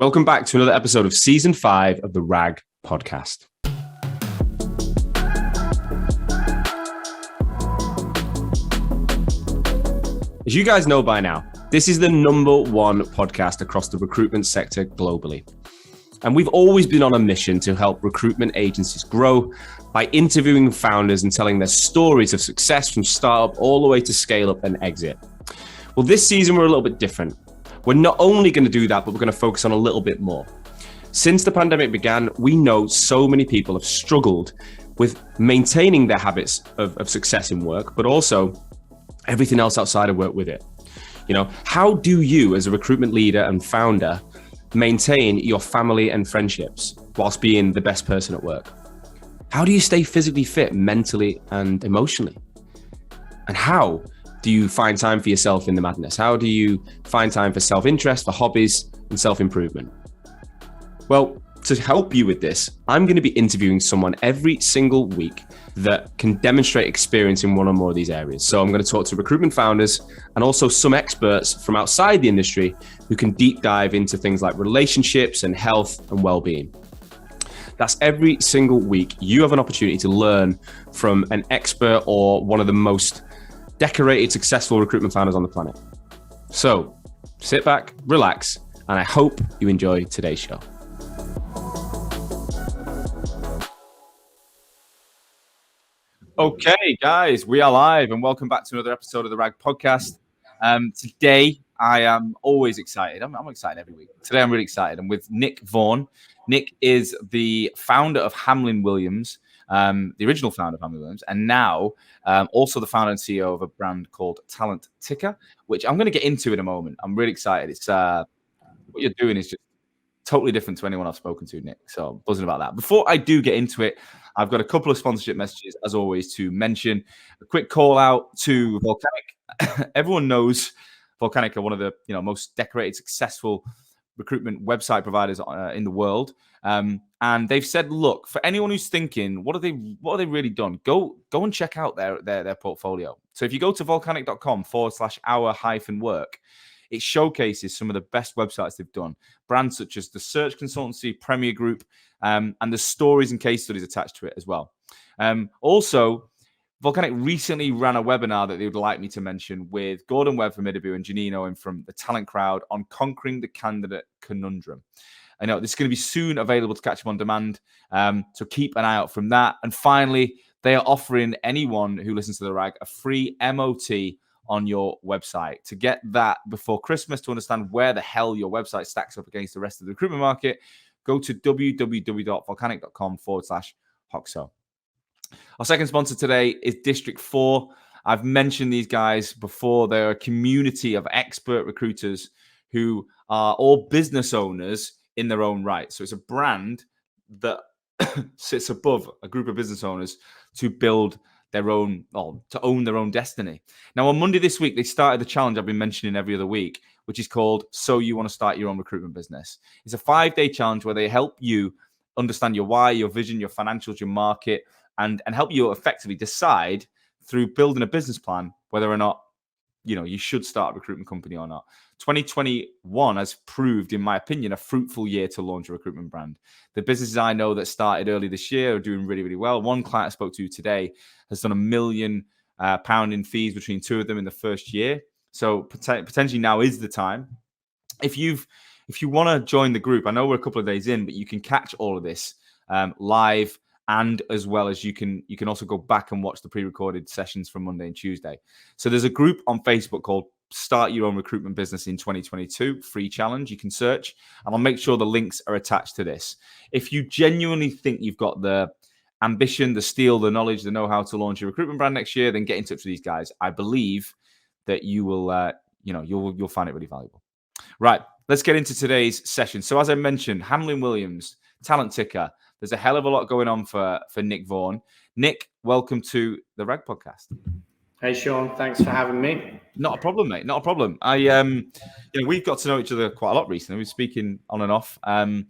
Welcome back to another episode of Season 5 of the RAG podcast. As you guys know by now, this is the number one podcast across the recruitment sector globally. And we've always been on a mission to help recruitment agencies grow by interviewing founders and telling their stories of success from startup all the way to scale up and exit. Well, this season we're a little bit different. We're not only going to do that, but we're going to focus on a little bit more. Since the pandemic began, we know so many people have struggled with maintaining their habits of success in work, but also everything else outside of work with it. You know, how do you as a recruitment leader and founder maintain your family and friendships whilst being the best person at work? How do you stay physically fit mentally and emotionally? And how do you find time for yourself in the madness? How do you find time for self-interest, for hobbies and self-improvement? Well, to help you with this, I'm going to be interviewing someone every single week that can demonstrate experience in one or more of these areas. So I'm going to talk to recruitment founders and also some experts from outside the industry who can deep dive into things like relationships and health and well-being. That's every single week. You have an opportunity to learn from an expert or one of the most decorated, successful recruitment founders on the planet. So sit back, relax, and I hope you enjoy today's show. Okay, guys, we are live and welcome back to another episode of the RAG podcast. Today, I am always excited. I'm excited every week. Today, I'm really excited. I'm with Nick Vaughan. Nick is the founder of Hamlyn Williams, the original founder of Hamlyn Williams, and now also the founder and CEO of a brand called Talent Ticker, which I'm going to get into in a moment. I'm really excited. It's what you're doing is just totally different to anyone I've spoken to, Nick. So I'm buzzing about that. Before I do get into it, I've got a couple of sponsorship messages, as always, to mention. A quick call out to Volcanic. Everyone knows Volcanic are one of the most decorated, successful recruitment website providers in the world. And they've said, look, for anyone who's thinking, what have they really done? Go and check out their portfolio. So if you go to volcanic.com/our-work, it showcases some of the best websites they've done. Brands such as the Search Consultancy, Premier Group, and the stories and case studies attached to it as well. Also, Volcanic recently ran a webinar that they would like me to mention with Gordon Webb from Idaboo and Janine Owen from the Talent Crowd on conquering the candidate conundrum. I know this is going to be soon available to catch up on demand, so keep an eye out from that. And finally, they are offering anyone who listens to the RAG a free MOT on your website. To get that before Christmas, to understand where the hell your website stacks up against the rest of the recruitment market, go to www.volcanic.com/Hoxo. Our second sponsor today is District 4. I've mentioned these guys before. They're a community of expert recruiters who are all business owners in their own right. So it's a brand that sits above a group of business owners to build their own, or to own their own destiny. Now, on Monday this week, they started the challenge I've been mentioning every other week, which is called So You Want to Start Your Own Recruitment Business. It's a 5-day challenge where they help you understand your why, your vision, your financials, your market, and help you effectively decide through building a business plan whether or not you should start a recruitment company or not. 2021 has proved, in my opinion, a fruitful year to launch a recruitment brand. The businesses I know that started early this year are doing really, really well. One client I spoke to today has done £1 million in fees between two of them in the first year. So potentially now is the time. If you want to join the group, I know we're a couple of days in, but you can catch all of this live, and as well as you can also go back and watch the pre-recorded sessions from Monday and Tuesday. So there's a group on Facebook called Start Your Own Recruitment Business in 2022, free challenge. You can search, and I'll make sure the links are attached to this. If you genuinely think you've got the ambition, the steel, the knowledge, the know-how to launch a recruitment brand next year, then get in touch with these guys. I believe that you will, you'll find it really valuable. Right, let's get into today's session. So as I mentioned, Hamlyn Williams, Talent Ticker. There's a hell of a lot going on for Nick Vaughan. Nick, welcome to the RAG podcast. Hey, Sean. Thanks for having me. Not a problem, mate. Not a problem. We've got to know each other quite a lot recently. We're speaking on and off. As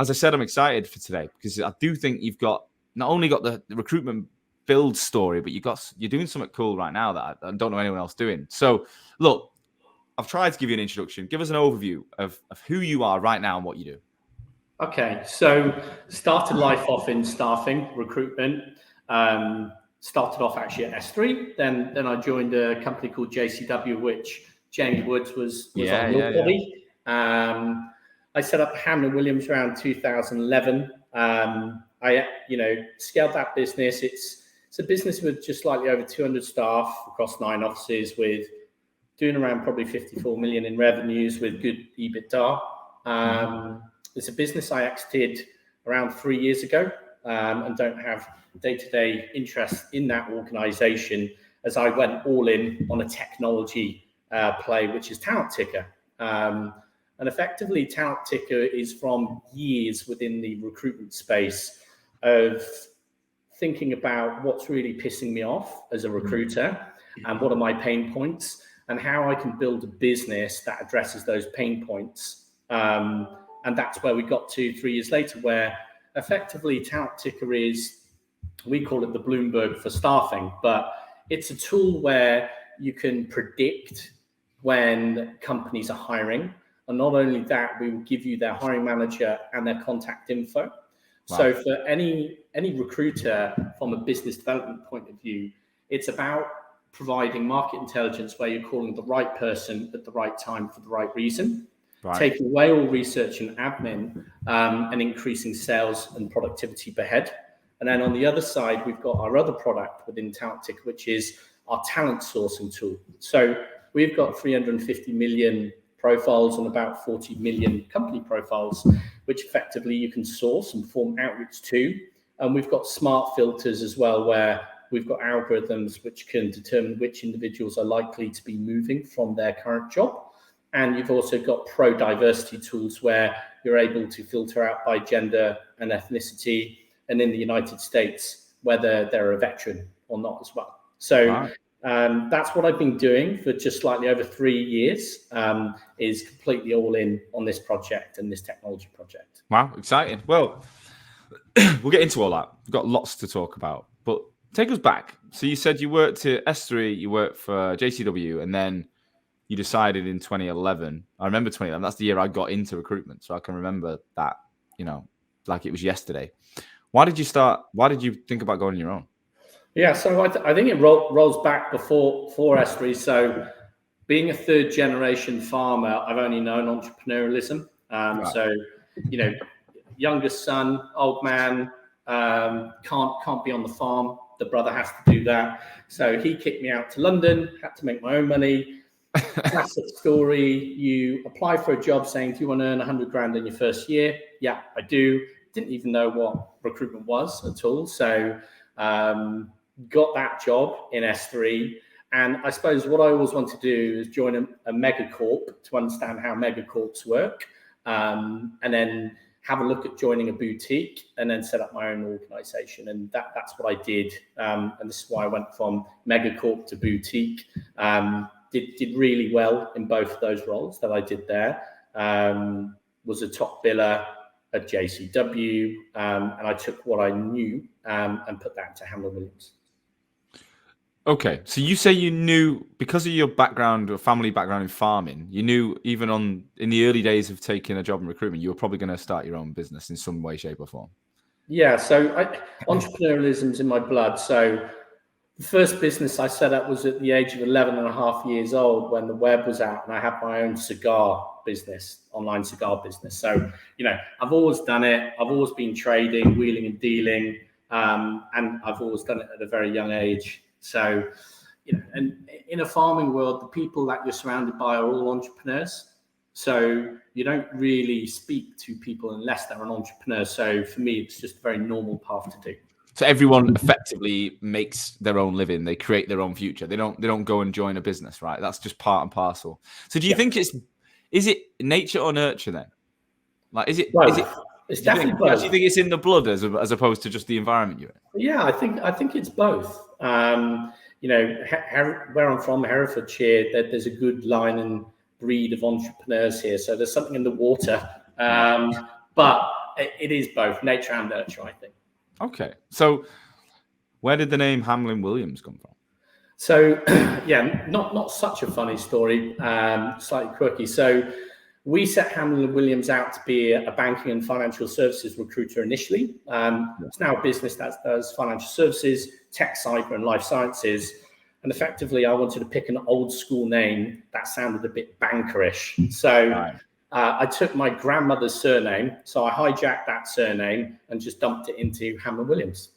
I said, I'm excited for today because I do think you've got not only got the recruitment build story, but you're doing something cool right now that I don't know anyone else doing. So, look, I've tried to give you an introduction. Give us an overview of who you are right now and what you do. Okay, so started life off in staffing, recruitment. Started off actually at S3. Then I joined a company called JCW, which James Woods was on your body. I set up Hamlyn Williams around 2011. I scaled that business. It's a business with just slightly over 200 staff across 9 offices, with doing around probably 54 million in revenues with good EBITDA. It's a business I exited around 3 years ago, and don't have day-to-day interest in that organization, as I went all in on a technology play, which is Talent Ticker. And effectively, Talent Ticker is from years within the recruitment space of thinking about what's really pissing me off as a recruiter and what are my pain points and how I can build a business that addresses those pain points. And that's where we got to 3 years later, where effectively Talent Ticker is, we call it the Bloomberg for staffing, but it's a tool where you can predict when companies are hiring. And not only that, we will give you their hiring manager and their contact info. Wow. So for any recruiter from a business development point of view, it's about providing market intelligence where you're calling the right person at the right time for the right reason. Right. Taking away all research and admin, and increasing sales and productivity per head. And then on the other side, we've got our other product within Talent Ticker, which is our talent sourcing tool. So we've got 350 million profiles and about 40 million company profiles, which effectively you can source and form outreach to. And we've got smart filters as well, where we've got algorithms which can determine which individuals are likely to be moving from their current job. And you've also got pro-diversity tools where you're able to filter out by gender and ethnicity, and in the United States, whether they're a veteran or not as well. So wow. That's what I've been doing for just slightly over 3 years, is completely all in on this project and this technology project. Wow, exciting. Well, we'll get into all that. We've got lots to talk about, but take us back. So you said you worked at S3, you worked for JCW, and then you decided in 2011. I remember 2011. That's the year I got into recruitment, so I can remember that, like it was yesterday. Why did you start? Why did you think about going on your own? Yeah, so I think it rolls back before S3. So being a third generation farmer, I've only known entrepreneurialism. Right. So, youngest son, old man, can't be on the farm. The brother has to do that. So he kicked me out to London, had to make my own money. Classic story. You apply for a job saying, do you want to earn 100 grand in your first year? Yeah, I do. Didn't even know what recruitment was at all. So got that job in S3. And I suppose what I always want to do is join a megacorp to understand how megacorps work, and then have a look at joining a boutique and then set up my own organization. And that's what I did. And this is why I went from megacorp to boutique. Did really well in both of those roles that I did there. Was a top biller at JCW, and I took what I knew and put that to Hamlyn Williams. Okay, so you say you knew, because of your background or family background in farming, you knew even in the early days of taking a job in recruitment, you were probably going to start your own business in some way, shape or form. Yeah, so entrepreneurialism's in my blood. So the first business I set up was at the age of 11 and a half years old, when the web was out, and I had my own cigar business, online cigar business. So, I've always done it. I've always been trading, wheeling and dealing, and I've always done it at a very young age. So, and in a farming world, the people that you're surrounded by are all entrepreneurs. So you don't really speak to people unless they're an entrepreneur. So for me, it's just a very normal path to do. So everyone effectively makes their own living. They create their own future. They don't go and join a business, right? That's just part and parcel. So do you think is it nature or nurture then? Like, is it? It's definitely both. Do you think it's in the blood as opposed to just the environment you're in? Yeah, I think it's both. Where I'm from, Herefordshire, there's a good line and breed of entrepreneurs here. So there's something in the water, but it is both nature and nurture, I think. Okay, so where did the name Hamlyn Williams come from? So, yeah, not such a funny story, slightly quirky. So we set Hamlyn Williams out to be a banking and financial services recruiter initially. It's now a business that does financial services, tech, cyber, and life sciences. And effectively, I wanted to pick an old school name that sounded a bit bankerish. So I took my grandmother's surname. So I hijacked that surname and just dumped it into Hamlyn Williams.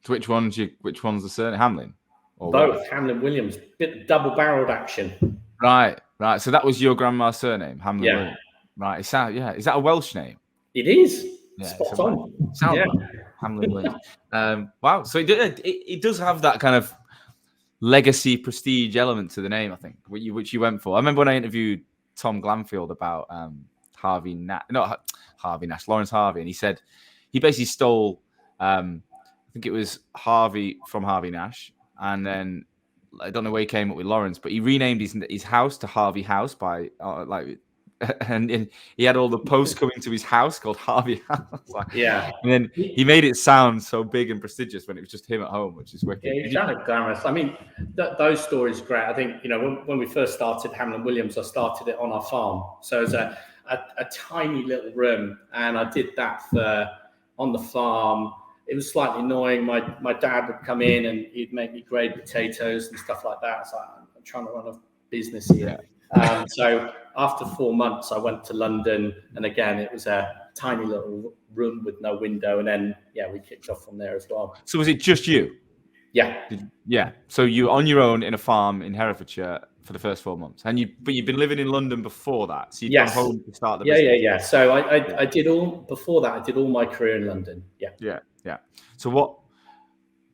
So which one's the surname? Hamlin? Or both, what? Hamlyn Williams. Bit double-barreled action. Right. So that was your grandma's surname, Hamlyn Yeah. Williams. Right. Is that a Welsh name? It is. Yeah, Spot on. Sounds like Hamlyn Williams. Wow. So it does have that kind of legacy prestige element to the name, I think, which you went for. I remember when I interviewed Tom Glanfield about Lawrence Harvey, and he said he basically stole, I think it was Harvey from Harvey Nash, and then I don't know where he came up with Lawrence, but he renamed his house to Harvey House and he had all the posts coming to his house called Harvey House. And then he made it sound so big and prestigious when it was just him at home, which is wicked. Yeah, he's kind of glamorous. I mean, those stories are great. I think, when we first started Hamlyn Williams, I started it on our farm. So it was a tiny little room, and I did that on the farm. It was slightly annoying. My dad would come in and he'd make me grade potatoes and stuff like that. It's like, I'm trying to run a business here. So after 4 months, I went to London, and again, it was a tiny little room with no window. And then, we kicked off from there as well. So was it just you? Yeah. So you on your own in a farm in Herefordshire for the first 4 months, but you've been living in London before that. So you've gone home to start the business. Yeah. So I did before that. I did all my career in London. Yeah. So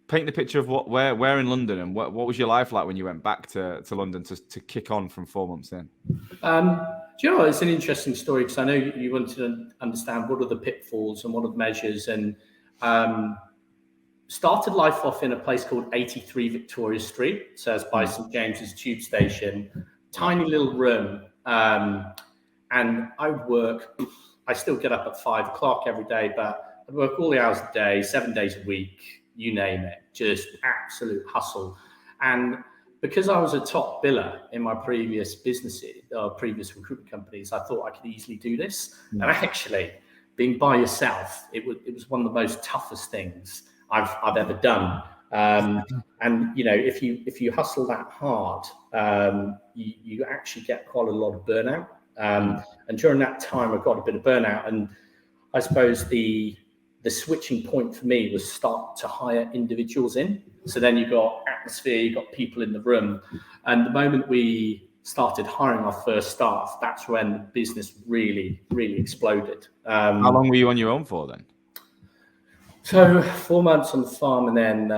paint the picture of where in London, and what was your life like when you went back to London to kick on from 4 months in? Do you know, it's an interesting story, because I know you wanted to understand what are the pitfalls and what are the measures, and started life off in a place called 83 Victoria Street. So it's by St James's Tube Station, tiny little room. And I would work, I still get up at 5 o'clock every day, but I'd work all the hours of the day, 7 days a week, you name it, just absolute hustle. And because I was a top biller in my previous businesses, previous recruitment companies, I thought I could easily do this. And actually, being by yourself, it was one of the most toughest things I've ever done. And if you hustle that hard, you actually get quite a lot of burnout. And during that time, I got a bit of burnout, and I suppose the switching point for me was start to hire individuals in. So then you got atmosphere, you got people in the room, and the moment we started hiring our first staff, that's when the business really, really exploded. How long were you on your own for then? So 4 months on the farm, and then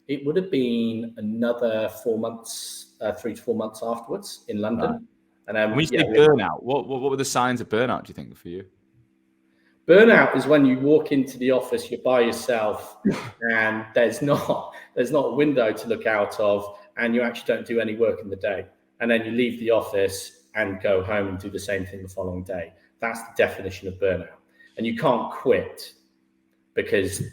it would have been another 4 months, 3 to 4 months afterwards in London. Right. And then when you say burnout, what were the signs of burnout, do you think, for you? Burnout is when you walk into the office, you're by yourself, and there's not a window to look out of, and you actually don't do any work in the day. And then you leave the office and go home and do the same thing the following day. That's the definition of burnout. And you can't quit because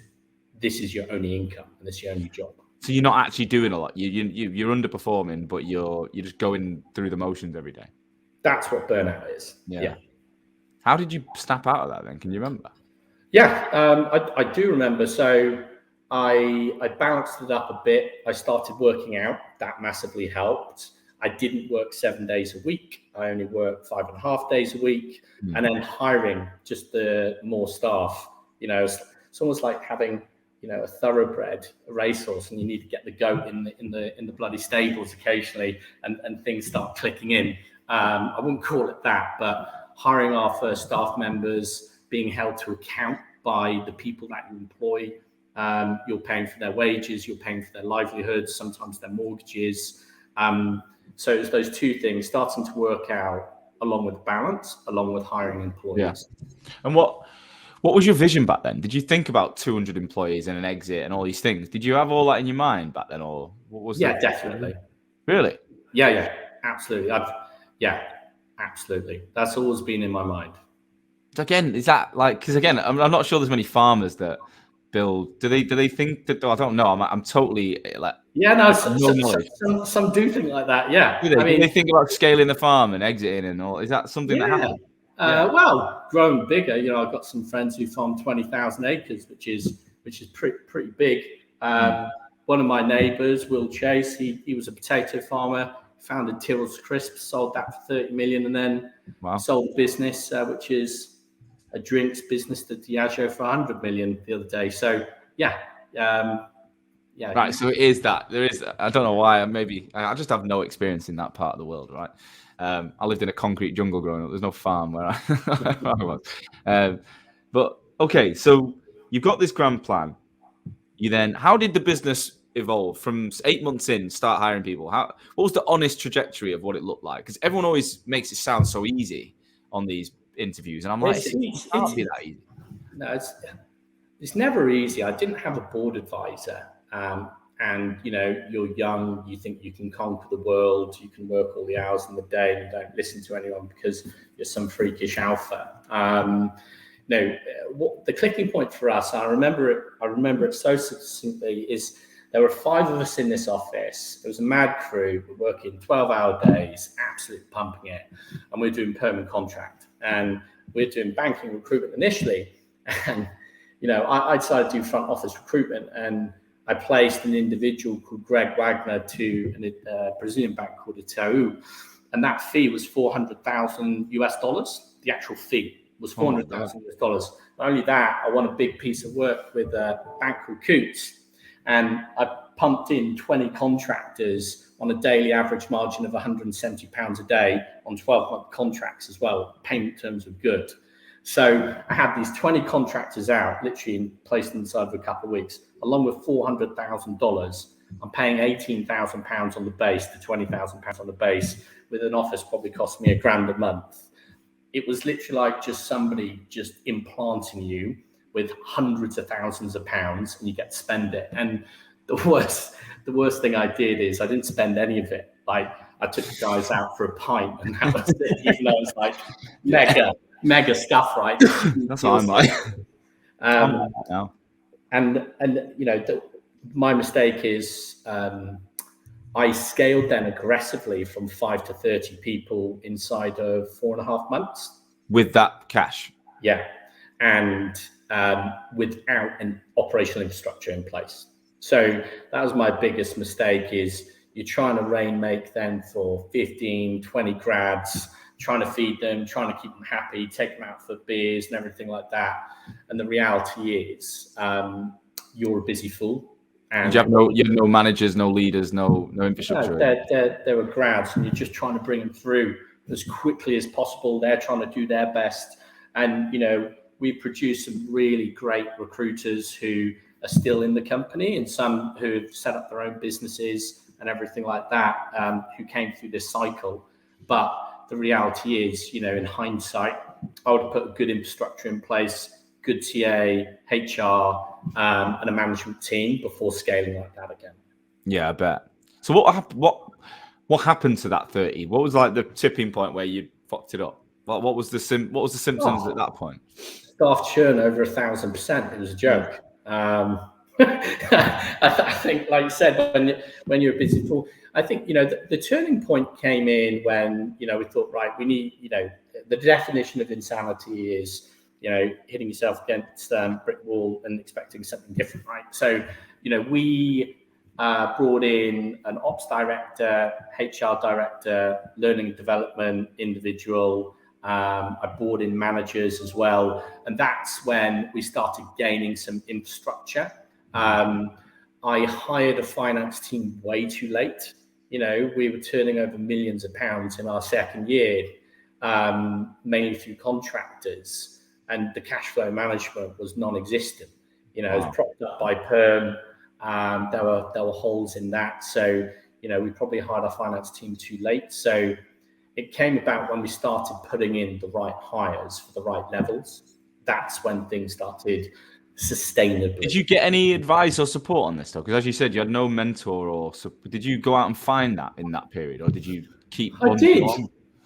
this is your only income and this is your only job. So you're not actually doing a lot. You're underperforming, but you're just going through the motions every day. That's what burnout is. Yeah. How did you snap out of that then? Can you remember? Yeah, I do remember. So I balanced it up a bit. I started working out. That massively helped. I didn't work 7 days a week. I only worked 5.5 days a week. And then hiring just the more staff. It's almost like having a thoroughbred, a racehorse, and you need to get the goat in the bloody stables occasionally, and things start clicking in. I wouldn't call it that, but hiring our first staff members, being held to account by the people that you employ. You're paying for their wages, you're paying for their livelihoods, sometimes their mortgages. So it's those two things starting to work out, along with balance, along with hiring employees. Yeah. And what was your vision back then? Did you think about 200 employees and an exit and all these things? Did you have all that in your mind back then, or what was? Yeah, definitely. Really? Yeah, absolutely. Absolutely. That's always been in my mind. Again, is that because again, I'm not sure there's many farmers that build. Do they think that? I don't know. I'm totally Yeah, no, No knowledge. some do think like that. Yeah, Do they? I mean, Do they think about scaling the farm and exiting and all? Is that something that yeah. happens? Well, growing bigger. I've got some friends who farm 20,000 acres, which is pretty big. One of my neighbours, Will Chase, he was a potato farmer, founded Tyrrell's Crisps, sold that for 30 million, and then sold a business which is a drinks business to Diageo for 100 million the other day. So yeah. Right, so it is that. There is, I don't know why, I just have no experience in that part of the world, right? I lived in a concrete jungle growing up. There's no farm where I was. But, okay, so you've got this grand plan. How did the business evolve from 8 months in, start hiring people? What was the honest trajectory of what it looked like? Because everyone always makes it sound so easy on these interviews. And I'm like, it can't be that easy. No, it's never easy. I didn't have a board advisor. And you're young, you think you can conquer the world, you can work all the hours in the day, and you don't listen to anyone because you're some freakish alpha. What the clicking point for us, I remember it so succinctly, is there were 5 of us in this office. It was a mad crew. We're working 12-hour days, absolutely pumping it, and we're doing permanent contract, and we're doing banking recruitment initially. And I decided to do front office recruitment, and I placed an individual called Greg Wagner to a Brazilian bank called Itaú, and that fee was $400,000. The actual fee was $400,000. Not only that, I won a big piece of work with a bank called Coots, and I pumped in 20 contractors on a daily average margin of £170 a day on 12-month contracts as well. Payment terms were good. So I had these 20 contractors out, literally placed inside of a couple of weeks, along with $400,000. I'm paying £18,000 on the base to £20,000 on the base, with an office probably cost me $1,000 a month. It was literally like just somebody just implanting you with hundreds of thousands of pounds, and you get to spend it. And the worst thing I did is I didn't spend any of it. Like, I took the guys out for a pint, and that was it, even though it was like mega stuff, right? That's what I'm like. My mistake is I scaled then aggressively from 5 to 30 people inside of 4.5 months. With that cash? Yeah. And without an operational infrastructure in place. So that was my biggest mistake, is you're trying to rainmake then for 15, 20 grads, trying to feed them, trying to keep them happy, take them out for beers and everything like that. And the reality is you're a busy fool. And you have no managers, no leaders, no infrastructure. There were grads, and you're just trying to bring them through as quickly as possible. They're trying to do their best. And, we produce some really great recruiters who are still in the company, and some who have set up their own businesses and everything like that, who came through this cycle. But the reality is, in hindsight, I would have put a good infrastructure in place, good TA, HR, and a management team before scaling like that again. Yeah, I bet. So what happened to that 30? What was like the tipping point where you fucked it up? What was the symptoms at that point? Staff churn over 1,000%. It was a joke. I think, like you said, when you're a busy fool, I think, the turning point came in when, we thought, right, we need, the definition of insanity is, hitting yourself against a brick wall and expecting something different, right? So, we brought in an ops director, HR director, learning and development individual. I brought in managers as well. And that's when we started gaining some infrastructure. I hired a finance team way too late. We were turning over millions of pounds in our second year, mainly through contractors, and the cash flow management was non-existent. It was propped up by perm. There were holes in that. So, we probably hired our finance team too late. So it came about when we started putting in the right hires for the right levels. That's when things started sustainably. Did you get any advice or support on this though? Because as you said, you had no mentor, or did you go out and find that in that period, or did you keep? I did.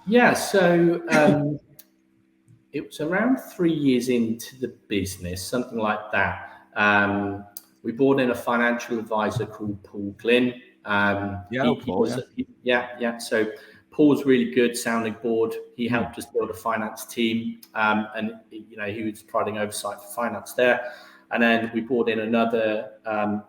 Yeah. So it was around 3 years into the business, something like that. We brought in a financial advisor called Paul Glynn. So Paul's really good sounding board. He helped us build a finance team, and he was providing oversight for finance there. And then we brought in another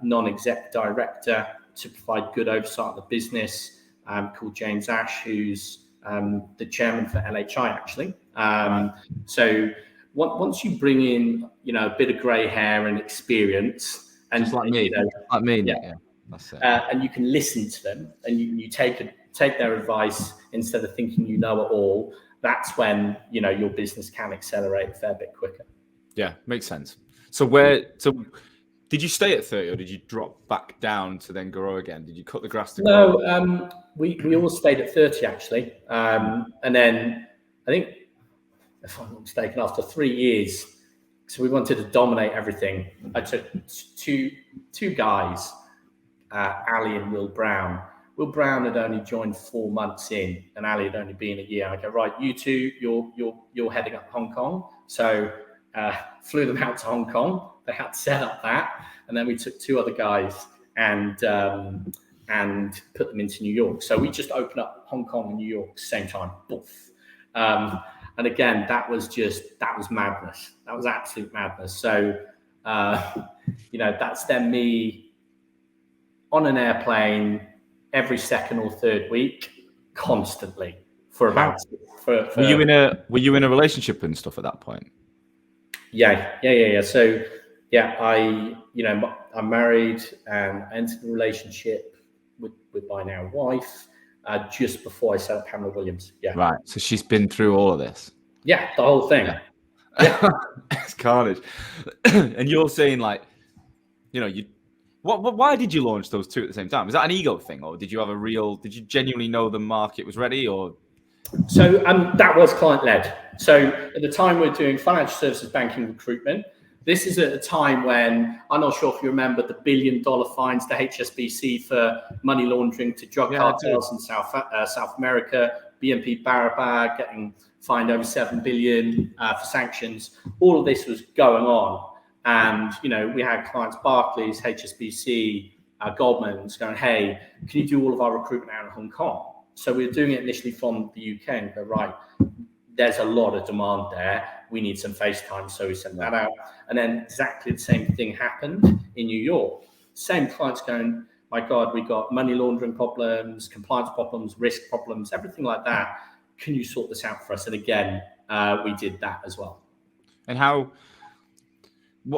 non-exec director to provide good oversight of the business, called James Ash, who's the chairman for LHI, actually. So once you bring in, a bit of grey hair and experience, and just like me, that's it. And you can listen to them, and you take their advice instead of thinking you know it all. That's when your business can accelerate a fair bit quicker. Yeah, makes sense. So did you stay at 30, or did you drop back down to then grow again? Did you cut the grass to grow? No, we all stayed at 30 actually, and then I think, if I'm not mistaken, after 3 years, so we wanted to dominate everything. I took two guys, Ali and Will Brown. Will Brown had only joined 4 months in, and Ali had only been a year. I go, right, you two, you're heading up Hong Kong. So flew them out to Hong Kong. They had to set up that, and then we took 2 other guys and put them into New York. So we just opened up Hong Kong and New York same time. Boof. And again, that was madness. That was absolute madness. So that's then me on an airplane every second or third week, constantly for about. Were you in a relationship and stuff at that point? Yeah. So I'm married and entered a relationship with my now wife just before I set up Hamlyn Williams. Yeah. Right. So she's been through all of this. Yeah, the whole thing. Yeah. It's carnage. And you're saying why did you launch those 2 at the same time? Was that an ego thing, or did you genuinely know the market was ready, or? So that was client-led. So at the time we're doing financial services, banking, recruitment. This is at a time when, I'm not sure if you remember the $1 billion fines to HSBC for money laundering to drug cartels in South America, BNP Paribas getting fined over $7 billion for sanctions. All of this was going on. And, we had clients, Barclays, HSBC, Goldman's going, hey, can you do all of our recruitment out of Hong Kong? So we were doing it initially from the UK and go, right, there's a lot of demand there. We need some FaceTime. So we sent that out. And then exactly the same thing happened in New York. Same clients going, my God, we got money laundering problems, compliance problems, risk problems, everything like that. Can you sort this out for us? And again, we did that as well. And I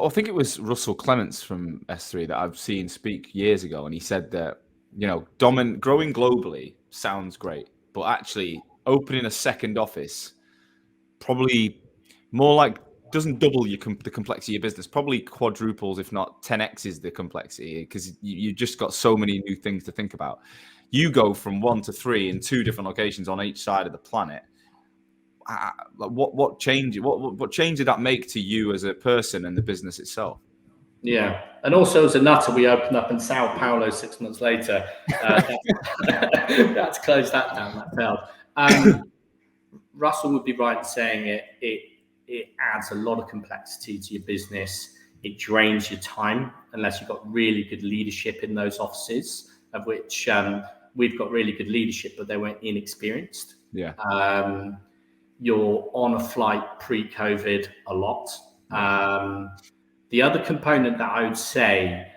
think it was Russell Clements from S3 that I've seen speak years ago. And he said that, growing globally sounds great, but actually opening a second office probably more like doesn't double the complexity of your business, probably quadruples, if not 10x's the complexity, because you just got so many new things to think about. You go from 1 to 3 in 2 different locations on each side of the planet. What change did that make to you as a person and the business itself? Yeah, and also as a nutter, we opened up in Sao Paulo 6 months later. That's closed that down. That failed. Russell would be right in saying it adds a lot of complexity to your business. It drains your time unless you've got really good leadership in those offices, of which we've got really good leadership, but they weren't inexperienced. Yeah. You're on a flight pre-COVID a lot. The other component that I would say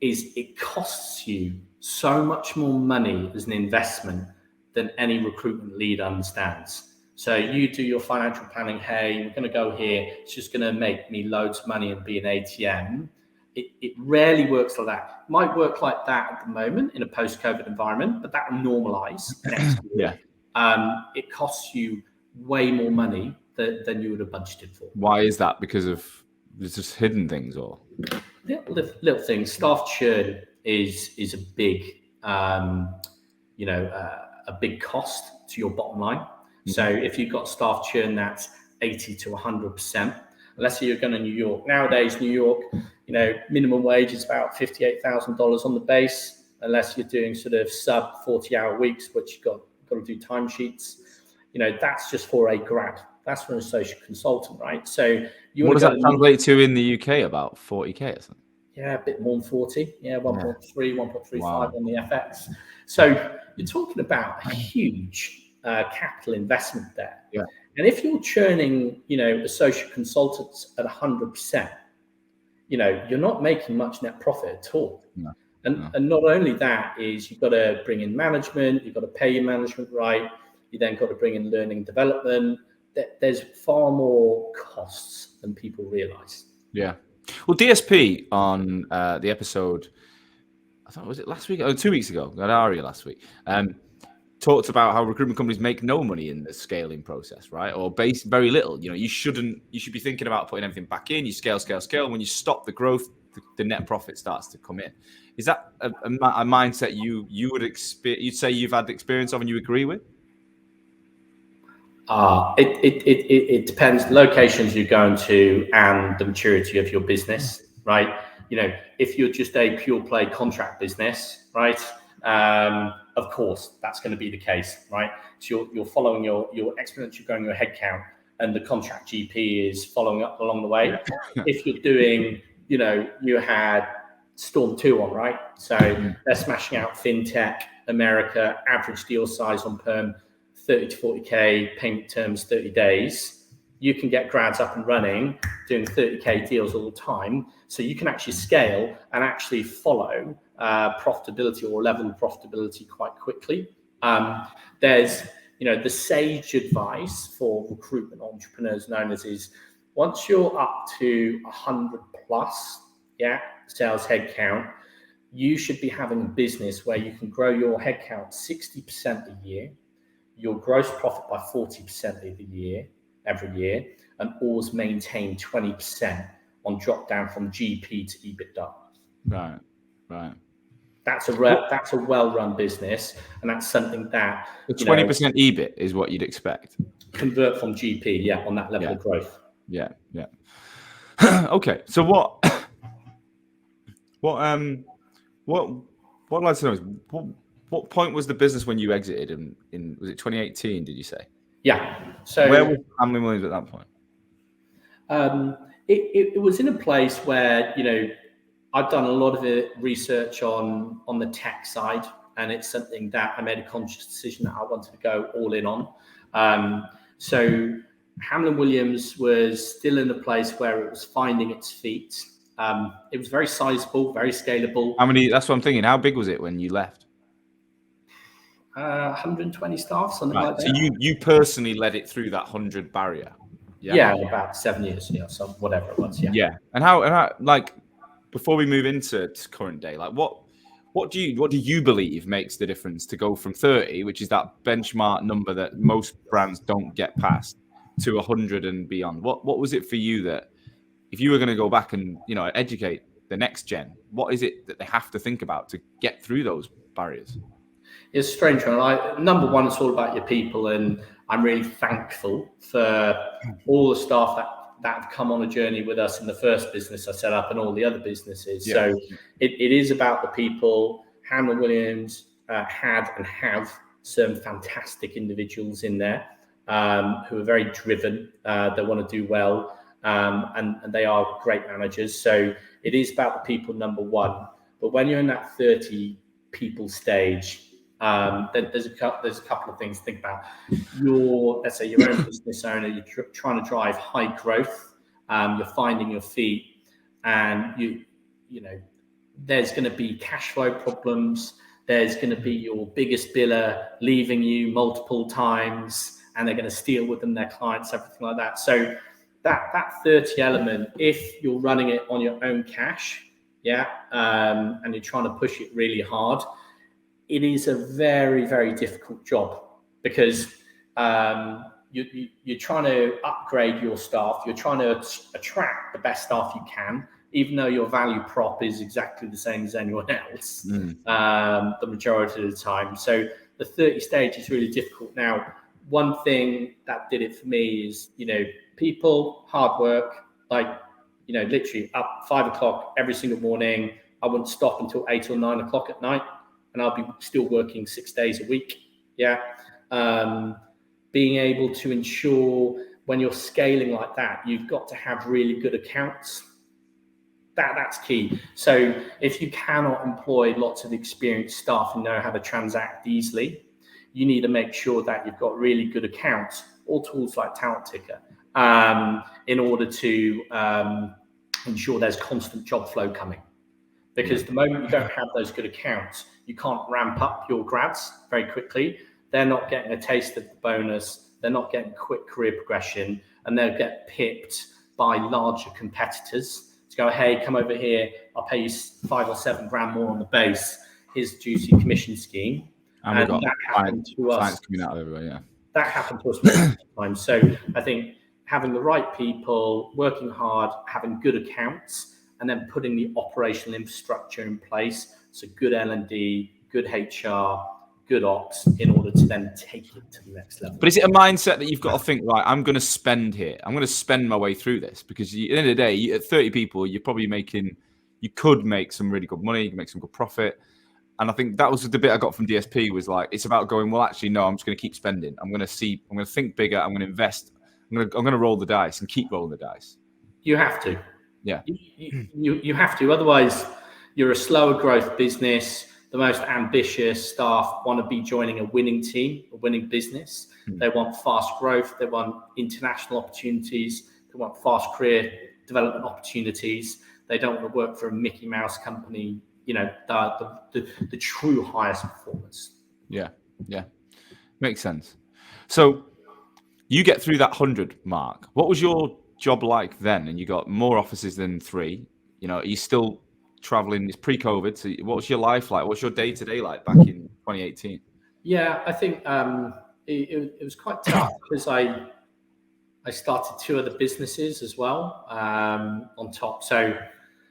is it costs you so much more money as an investment than any recruitment lead understands. So you do your financial planning, hey, we're going to go here. It's just going to make me loads of money and be an ATM. It rarely works like that. It might work like that at the moment in a post-COVID environment, but that will normalize next year. Yeah. It costs you way more money than you would have budgeted for. Why is that? Because of there's just hidden things, or little things. Staff churn is a big, a big cost to your bottom line. Mm-hmm. So if you've got staff churn that's 80 to 100%, unless you're going to New York nowadays, New York, minimum wage is about $58,000 on the base, unless you're doing sort of sub 40-hour weeks, which you've got to do timesheets. That's just for a grad. That's for an associate consultant, right? So what does that translate to in the UK? About 40K or something? a bit more than 40. 1.3, 1.35 Wow. on the FX. So you're talking about a huge capital investment there. Yeah. And if you're churning, associate consultants at 100%, you're not making much net profit at all. No. And not only that is you've got to bring in management, you've got to pay your management right, you then got to bring in learning and development. There's far more costs than people realize. Yeah. Well, DSP on the episode, I thought, was it last week? 2 weeks ago, at Aria last week, talked about how recruitment companies make no money in the scaling process, right? Or base very little. You should be thinking about putting everything back in. You scale. When you stop the growth, the net profit starts to come in. Is that a mindset you would you'd say you've had experience of and you agree with? It depends the locations you're going to and the maturity of your business, right? If you're just a pure play contract business, right? Of course, that's going to be the case, right? So you're following your exponential growing your headcount, and the contract GP is following up along the way. If you're doing, you had Storm 2 on, right? So they're smashing out fintech, America, average deal size on perm, 30 to 40K, payment terms 30 days. You can get grads up and running, doing 30K deals all the time. So you can actually scale and actually follow profitability or level of profitability quite quickly. There's, the sage advice for recruitment entrepreneurs known as is once you're up to 100 plus, sales headcount, you should be having a business where you can grow your headcount 60% a year, your gross profit by 40% every year, and always maintain 20% on drop down from GP to EBITDA. Right. That's a well-run business, and that's something that 20% EBIT is what you'd expect. Convert from GP, on that level of growth. Yeah. Okay, so what I'd like to know is what point was the business when you exited in was it 2018? Did you say? Yeah. So where was Hamlyn Williams at that point? It was in a place where I've done a lot of research on the tech side, and it's something that I made a conscious decision that I wanted to go all in on. So Hamlyn Williams was still in a place where it was finding its feet. It was very sizable, very scalable. That's what I'm thinking. How big was it when you left? 120 staff, something like that. So you personally led it through that 100 barrier? Yeah, about 7 years. So whatever it was. Yeah. And how like before we move into current day, like what do you believe makes the difference to go from 30, which is that benchmark number that most brands don't get past, to 100 and beyond? What was it for you that if you were going to go back and educate the next gen, what is it that they have to think about to get through those barriers? It's a strange one. Number one, it's all about your people, and I'm really thankful for all the staff that have come on a journey with us in the first business I set up and all the other businesses. Yeah. So it is about the people. Hamlyn Williams had and have some fantastic individuals in there who are very driven. They want to do well, and they are great managers. So it is about the people, number one. But when you're in that 30 people stage, then there's a couple of things to think about. Let's say your own business owner, you're trying to drive high growth, you're finding your feet, and there's going to be cash flow problems. There's going to be your biggest biller leaving you multiple times, and they're going to steal with them their clients, everything like that. So that 30 element, if you're running it on your own cash, and you're trying to push it really hard, it is a very, very difficult job because you're trying to upgrade your staff. You're trying to attract the best staff you can, even though your value prop is exactly the same as anyone else, the majority of the time. So the 30 stage is really difficult. Now, one thing that did it for me is, people, hard work, literally up 5 o'clock every single morning. I wouldn't stop until 8 or 9 o'clock at night, and I'll be still working 6 days a week. Being able to ensure when you're scaling like that, you've got to have really good accounts. That's key. So if you cannot employ lots of experienced staff who know how to transact easily, you need to make sure that you've got really good accounts or tools like Talent Ticker in order to ensure there's constant job flow coming. Because the moment you don't have those good accounts, you can't ramp up your grads very quickly. They're not getting a taste of the bonus. They're not getting quick career progression, and they'll get pipped by larger competitors to go, hey, come over here. I'll pay you $5 or $7 more on the base. Here's a juicy commission scheme. And we've got that happened to us. clients coming out of everywhere, yeah. That happened to us multiple times. So I think having the right people, working hard, having good accounts, and then putting the operational infrastructure in place. So good L&D, good HR, good ops, in order to then take it to the next level. But is it a mindset that you've got to think, right, I'm going to spend here. I'm going to spend my way through this? Because at the end of the day, at 30 people, you're probably you could make some really good money, you can make some good profit. And I think that was the bit I got from DSP was like, it's about going, well, actually, no, I'm just going to keep spending. I'm going to think bigger. I'm going to invest. I'm going to roll the dice and keep rolling the dice. You have to. Yeah. You have to. Otherwise, you're a slower growth business. The most ambitious staff want to be joining a winning team, a winning business. They want fast growth. They want international opportunities. They want fast career development opportunities. They don't want to work for a Mickey Mouse company, the true highest performance. Yeah. Makes sense. So you get through that 100 mark. What was your job like then? And you got more offices than 3. Are you still traveling? It's pre-COVID. So what was your life like? What's your day-to-day like back in 2018? Yeah, I think it was quite tough because I started 2 other businesses as well on top. So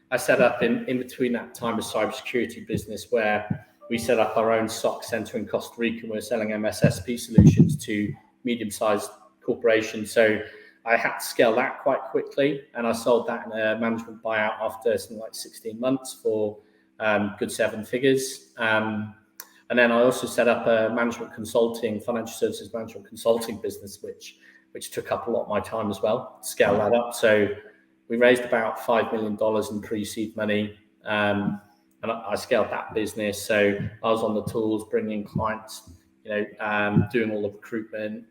I set up in between that time a cybersecurity business where we set up our own SOC center in Costa Rica. We're selling MSSP solutions to medium-sized corporations. So I had to scale that quite quickly, and I sold that in a management buyout after something like 16 months for good 7 figures. And then I also set up a financial services management consulting business, which took up a lot of my time as well, scale that up. So we raised about $5 million in pre-seed money, and I scaled that business. So I was on the tools, bringing clients, doing all the recruitment,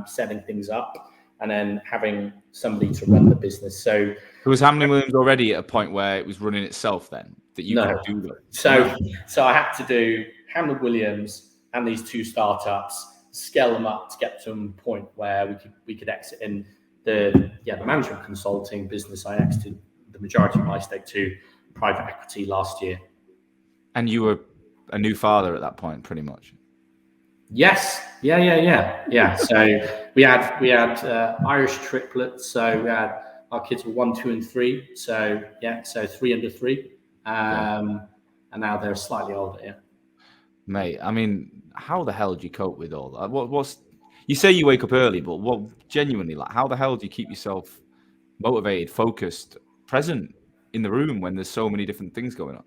setting things up, and then having somebody to run the business. So was Hamlyn Williams already at a point where it was running itself then, that you could do that? So I had to do Hamlyn Williams and these 2 startups, scale them up to get to a point where we could exit. In the management consulting business, I exited the majority of my stake to private equity last year. And you were a new father at that point, pretty much. Yes. Yeah. So we had Irish triplets. So our kids were 1, 2, and 3. So 3 under 3. And now they're slightly older. Yeah. Mate, I mean, how the hell do you cope with all that? You say you wake up early, but what genuinely, like, how the hell do you keep yourself motivated, focused, present in the room when there's so many different things going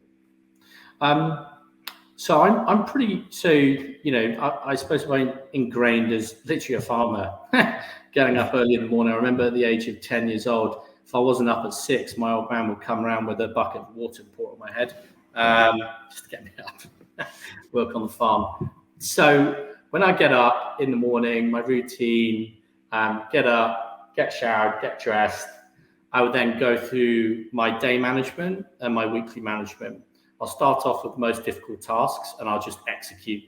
on? So I'm pretty, I suppose I'm ingrained as literally a farmer, getting up early in the morning. I remember at the age of 10 years old, if I wasn't up at 6, my old man would come around with a bucket of water and pour it on my head, just to get me up, work on the farm. So when I get up in the morning, my routine, get up, get showered, get dressed, I would then go through my day management and my weekly management. I'll start off with the most difficult tasks and I'll just execute.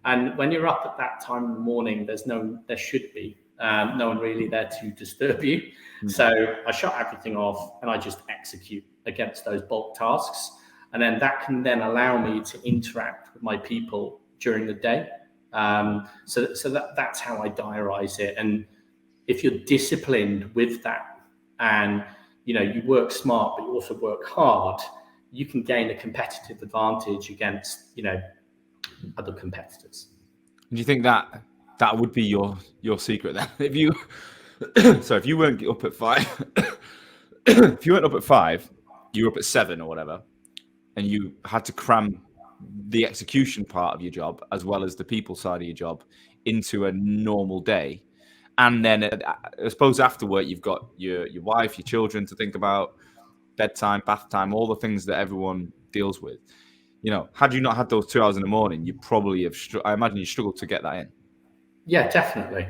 And when you're up at that time in the morning, there should be no one really there to disturb you. Mm-hmm. So I shut everything off and I just execute against those bulk tasks. And then that can then allow me to interact with my people during the day. So that's how I diarize it. And if you're disciplined with that and, you work smart, but you also work hard, you can gain a competitive advantage against, other competitors. Do you think that would be your secret then? If you weren't up at 5, if you weren't up at 5, you were up at 7 or whatever, and you had to cram the execution part of your job as well as the people side of your job into a normal day, and then I suppose after work you've got your wife, your children to think about. bedtime, bath time, all the things that everyone deals with. Had you not had those 2 hours in the morning, you probably have. I imagine you struggled to get that in. Yeah, definitely.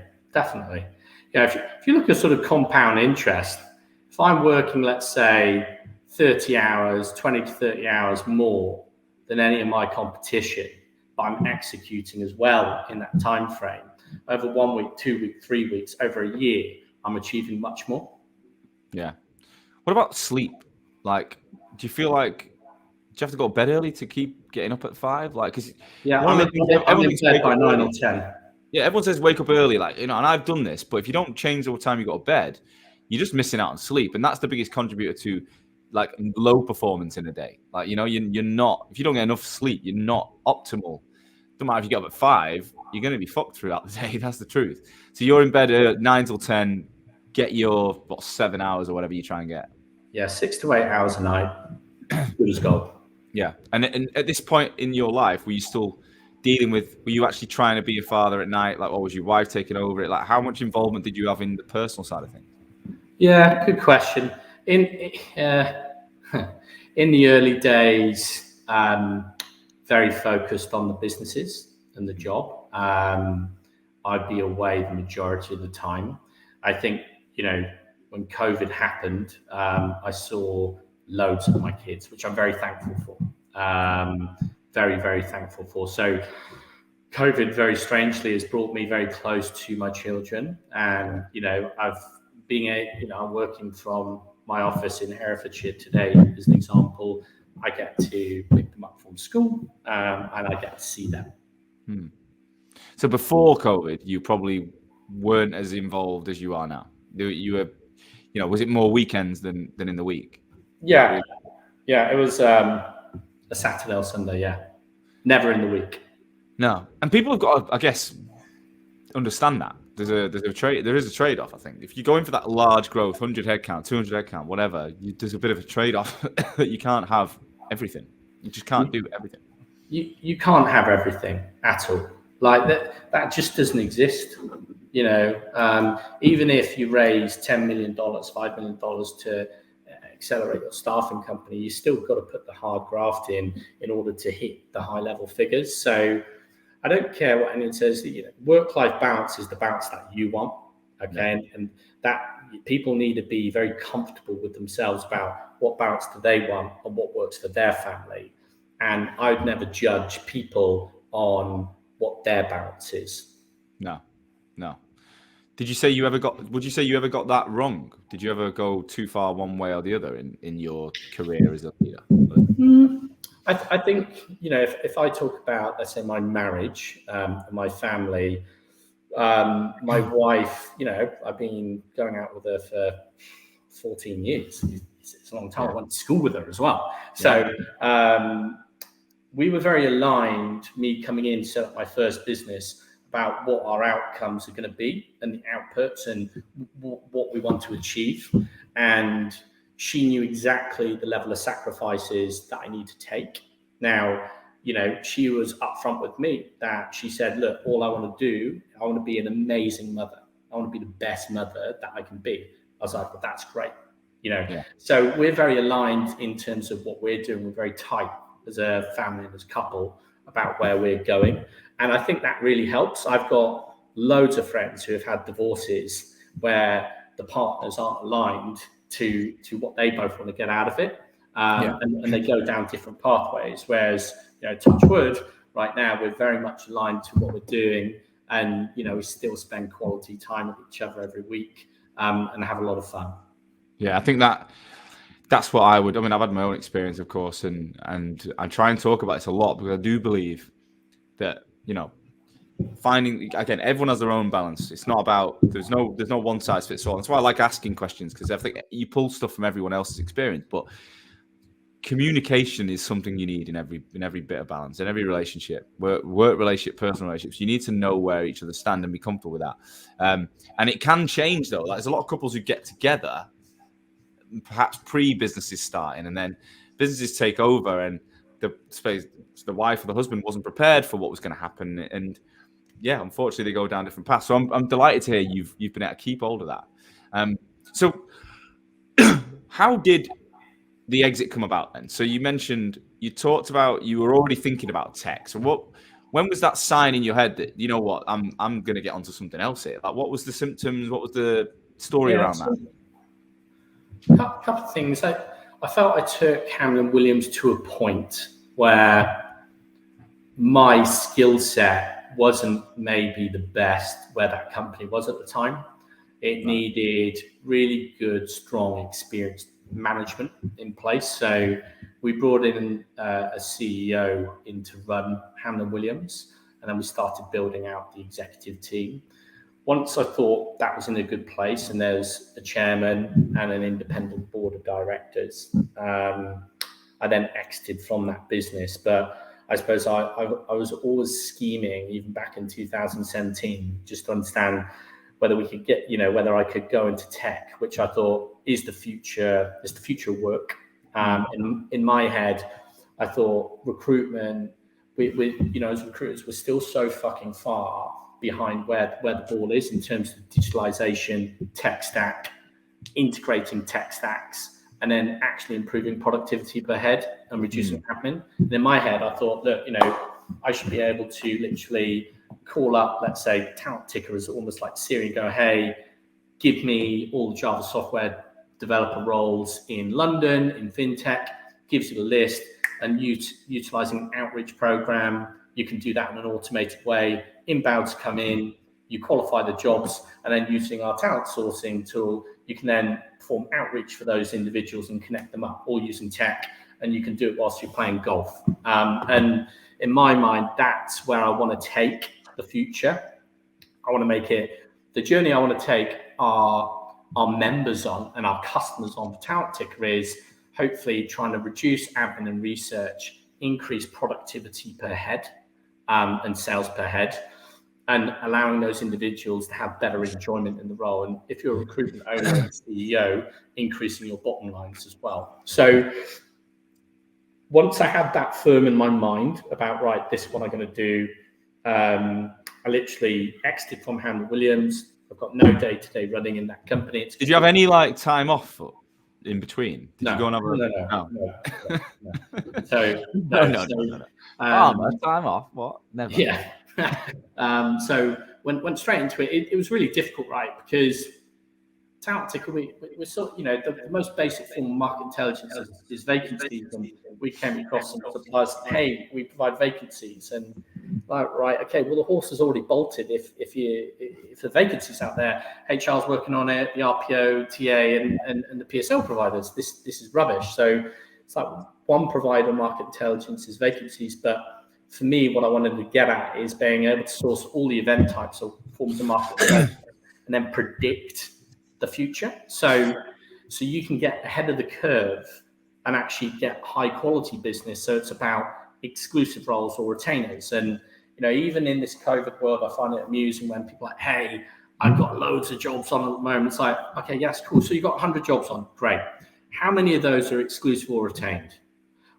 If you look at sort of compound interest, if I'm working, let's say, 30 hours, 20 to 30 hours more than any of my competition, but I'm executing as well in that time frame, over 1 week, 2 weeks, 3 weeks, over a year, I'm achieving much more. Yeah. What about sleep? Like, do you feel like, do you have to go to bed early to keep getting up at 5? Like, because I'm in bed by 9 or 10. Yeah, everyone says wake up early, and I've done this, but if you don't change the time you go to bed, you're just missing out on sleep, and that's the biggest contributor to low performance in a day. You're not, if you don't get enough sleep, you're not optimal. Don't matter if you get up at 5, you're going to be fucked throughout the day. That's the truth. So you're in bed at 9 till 10, get your 7 hours or whatever you try and get. Yeah, 6 to 8 hours a night. Good as gold. Yeah, and at this point in your life, were you still dealing with? Were you actually trying to be a father at night? Or was your wife taking over it? How much involvement did you have in the personal side of things? Yeah, good question. In the early days, very focused on the businesses and the job. I'd be away the majority of the time. I think, when COVID happened, I saw loads of my kids, which I'm very thankful for. Very, very thankful for. So COVID very strangely has brought me very close to my children. And, I'm working from my office in Herefordshire today, as an example. I get to pick them up from school, and I get to see them. So before COVID, you probably weren't as involved as you are now. You were, was it more weekends than in the week? Yeah, it was a Saturday or Sunday. Yeah, never in the week. No, and people have got to, I guess, understand that there is a trade-off. I think if you go in for that large growth, 100 headcount, 200 headcount, whatever, there's a bit of a trade-off that you can't have everything. You just can't do everything. You can't have everything at all. That just doesn't exist. Even if you raise $10 million, $5 million to accelerate your staffing company, you still got to put the hard graft in order to hit the high level figures. So I don't care what anyone says. Work-life balance is the balance that you want. Okay, and that people need to be very comfortable with themselves about what balance do they want and what works for their family. And I would never judge people on what their balance is. No. Would you say you ever got that wrong? Did you ever go too far one way or the other in your career as a leader? I think, if I talk about, let's say, my marriage, my family, my wife, I've been going out with her for 14 years. It's a long time. I went to school with her as well. So we were very aligned, me coming in, set up my first business, about what our outcomes are going to be and the outputs and what we want to achieve. And she knew exactly the level of sacrifices that I need to take. Now, she was upfront with me that she said, look, all I want to do, I want to be an amazing mother. I want to be the best mother that I can be. I was like, well, that's great. So we're very aligned in terms of what we're doing. We're very tight as a family and as a couple about where we're going. And I think that really helps. I've got loads of friends who have had divorces where the partners aren't aligned to what they both want to get out of it. And they go down different pathways. Whereas, touch wood, right now, we're very much aligned to what we're doing. And, we still spend quality time with each other every week and have a lot of fun. Yeah, I think that's what I would. I mean, I've had my own experience, of course, and I try and talk about this a lot because I do believe that, finding, again, everyone has their own balance. It's not about, there's no one size fits all. That's why I like asking questions, because I think you pull stuff from everyone else's experience, but communication is something you need in every bit of balance, in every relationship, work relationship, personal relationships. You need to know where each other stand and be comfortable with that. And it can change though. There's a lot of couples who get together, perhaps pre-businesses starting, and then businesses take over, and the wife or the husband wasn't prepared for what was going to happen, and unfortunately they go down different paths. So I'm delighted to hear you've been able to keep hold of that. So how did the exit come about then? So you mentioned, you talked about, you were already thinking about tech. So when was that sign in your head that, you know what, I'm going to get onto something else here? Like, what was the symptoms? What was the story around that? Couple of things. I felt I took Hamlyn Williams to a point where my skill set wasn't maybe the best where that company was at the time. It needed really good, strong, experienced management in place. So we brought in a CEO in to run Hamlyn Williams, and then we started building out the executive team. Once I thought that was in a good place, and there's a chairman and an independent board of directors, I then exited from that business. But I suppose I was always scheming, even back in 2017, just to understand whether we could get, whether I could go into tech, which I thought is the future of work. In my head, I thought recruitment, we as recruiters, we're still so fucking far behind where the ball is in terms of digitalization, tech stack, integrating tech stacks, and then actually improving productivity per head and reducing admin. And in my head, I thought, look, I should be able to literally call up, let's say, Talent Ticker is almost like Siri, and go, hey, give me all the Java software developer roles in London, in fintech, gives you the list, and utilizing an outreach program, you can do that in an automated way. Inbounds come in, you qualify the jobs, and then using our talent sourcing tool, you can then perform outreach for those individuals and connect them up, all using tech, and you can do it whilst you're playing golf. And in my mind, that's where I want to take the future. I want to make it, the journey I want to take our members on and our customers on for Talent Ticker is hopefully trying to reduce admin and research, increase productivity per head and sales per head, and allowing those individuals to have better enjoyment in the role. And if you're a recruitment owner and CEO, increasing your bottom lines as well. So once I had that firm in my mind about, right, this is what I'm going to do, I literally exited from Hamlyn Williams. I've got no day-to-day running in that company. Did you have any time off in between? Did you go and have no. So time off? What? Never. Yeah. So went straight into it. It was really difficult, right? Because Talent Ticker, we're sort of, the most basic form of market intelligence is vacancies, and we came across some suppliers. Hey, we provide vacancies, and right, okay, well the horse is already bolted. If the vacancies out there, HR's working on it, the RPO, TA, and the PSL providers. This is rubbish. So it's like one provider market intelligence is vacancies, but for me, what I wanted to get at is being able to source all the event types or forms of market intelligence and then predict the future. So you can get ahead of the curve and actually get high quality business. So it's about exclusive roles or retainers. And, even in this COVID world, I find it amusing when people are like, hey, I've got loads of jobs on at the moment. It's like, okay, yes, cool. So you've got 100 jobs on. Great. How many of those are exclusive or retained?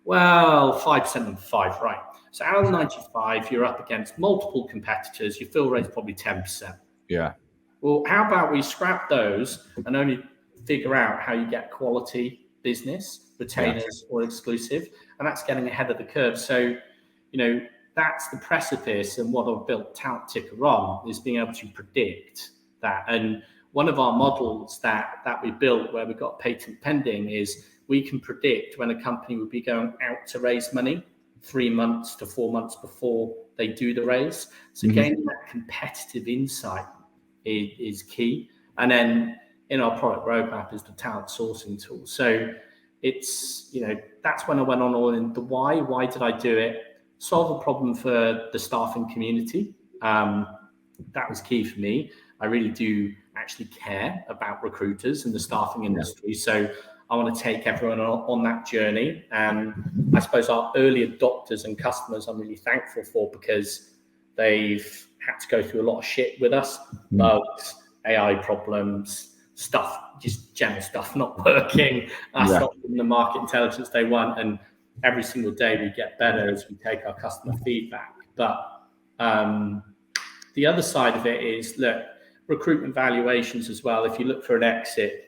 Well, 5% of 5, right. So out of 95, you're up against multiple competitors. Your fill rate's probably 10%. Yeah. Well, how about we scrap those and only figure out how you get quality business, retainers or exclusive, and that's getting ahead of the curve. So, that's the precipice, and what I've built Talent Ticker on is being able to predict that. And one of our models that we built, where we got patent pending, is we can predict when a company would be going out to raise money 3 months to 4 months before they do the raise. So gaining that competitive insight is key. And then in our product roadmap is the talent sourcing tool. So it's, that's when I went on all in. The why did I do it? Solve a problem for the staffing community. That was key for me. I really do actually care about recruiters and the staffing industry. So I want to take everyone on that journey. And I suppose our early adopters and customers I'm really thankful for, because they've had to go through a lot of shit with us. Bugs, AI problems, stuff, just general stuff not working. That's not the market intelligence they want. And every single day we get better as we take our customer feedback. But the other side of it is, look, recruitment valuations as well. If you look for an exit,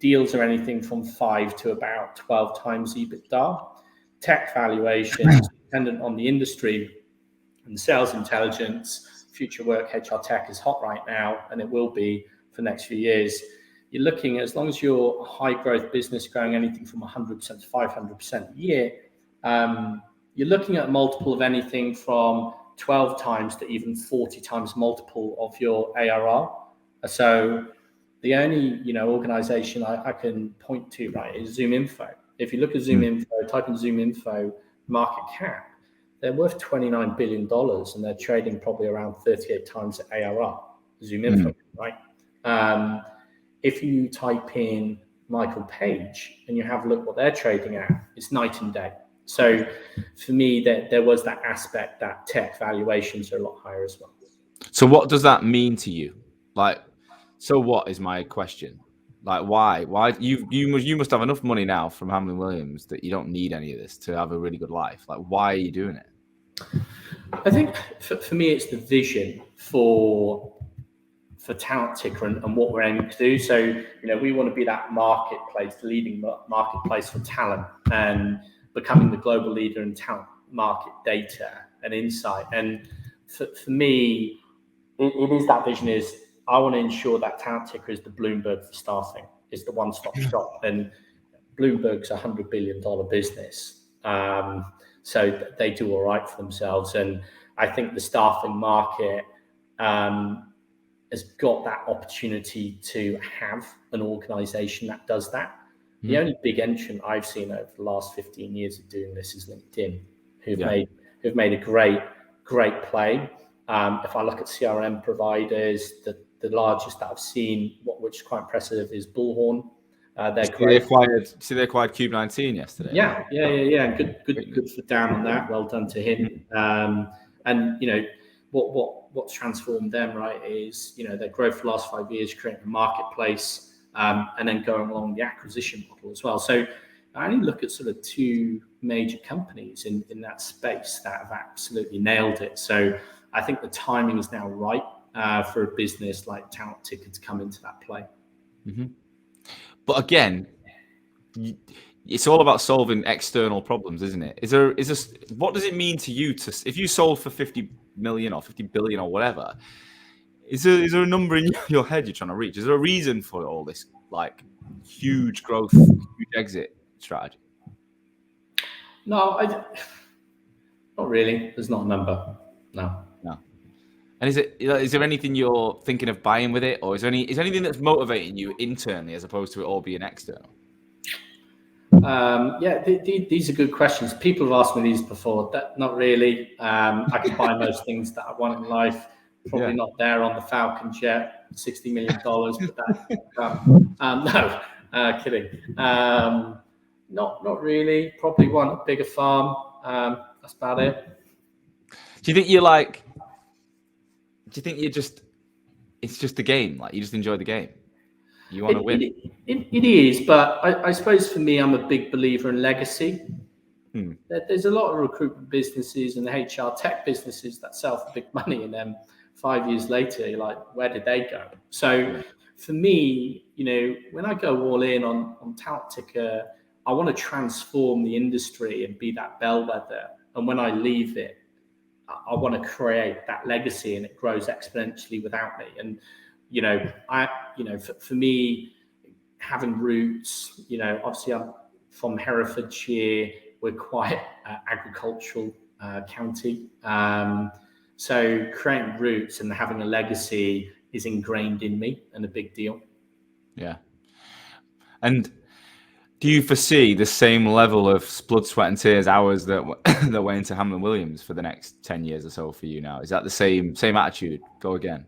deals are anything from 5 to about 12 times EBITDA. Tech valuations, dependent on the industry and sales intelligence, future work, HR tech is hot right now, and it will be for the next few years. You're looking, as long as you're a high growth business growing anything from 100% to 500% a year, you're looking at a multiple of anything from 12 times to even 40 times multiple of your ARR. So the only organization I can point to, right, is ZoomInfo. If you look at ZoomInfo, type in ZoomInfo market cap, they're worth $29 billion and they're trading probably around 38 times the ARR. ZoomInfo, right? If you type in Michael Page and you have a look what they're trading at, it's night and day. So for me, there was that aspect that tech valuations are a lot higher as well. So what does that mean to you? Like, so what is my question? Like, why you must have enough money now from Hamlyn Williams that you don't need any of this to have a really good life. Like, why are you doing it? I think for me, it's the vision for Talent Ticker and what we're aiming to do. So, we want to be that marketplace, the leading marketplace for talent, and becoming the global leader in talent market data and insight. And for me, it is that vision is I want to ensure that Talent Ticker is the Bloomberg for staffing, is the one-stop shop. And Bloomberg's a $100 billion business. So they do all right for themselves. And I think the staffing market has got that opportunity to have an organization that does that. The only big entrant I've seen over the last 15 years of doing this is LinkedIn, who've made a great play. If I look at CRM providers, the largest that I've seen, which is quite impressive, is Bullhorn. They acquired Cube 19 yesterday. Yeah. And good for Dan on that. Well done to him. And what's transformed them, right, is their growth for the last 5 years, creating a marketplace. And then going along the acquisition model as well. So I only look at sort of 2 major companies in that space that have absolutely nailed it. So I think the timing is now right for a business like Talent Ticker to come into that play. But again, it's all about solving external problems, isn't it? What does it mean to you if you sold for 50 million or 50 billion or whatever? Is there a number in your head you're trying to reach? Is there a reason for all this, like, huge growth, huge exit strategy? No, not really. There's not a number. No. And is there anything you're thinking of buying with it, or is there anything that's motivating you internally as opposed to it all being external? These are good questions. People have asked me these before. Not really. I can buy most things that I want in life. Probably not there on the Falcon jet, $60 million, but no, kidding. Not really. Probably want a bigger farm. That's about it. Do you think it's just a game? Like, you just enjoy the game? You want to win? It is, but I suppose for me, I'm a big believer in legacy. There's a lot of recruitment businesses and HR tech businesses that sell for big money, and then 5 years later, you're like, where did they go? So for me, when I go all in on Talent Ticker, I want to transform the industry and be that bellwether. And when I leave it, I want to create that legacy, and it grows exponentially without me. And, for me, having roots, obviously I'm from Herefordshire, we're quite agricultural county. So creating roots and having a legacy is ingrained in me and a big deal. Yeah. And do you foresee the same level of blood, sweat and tears hours that went into Hamlyn Williams for the next 10 years or so for you now? Is that the same attitude? Go again?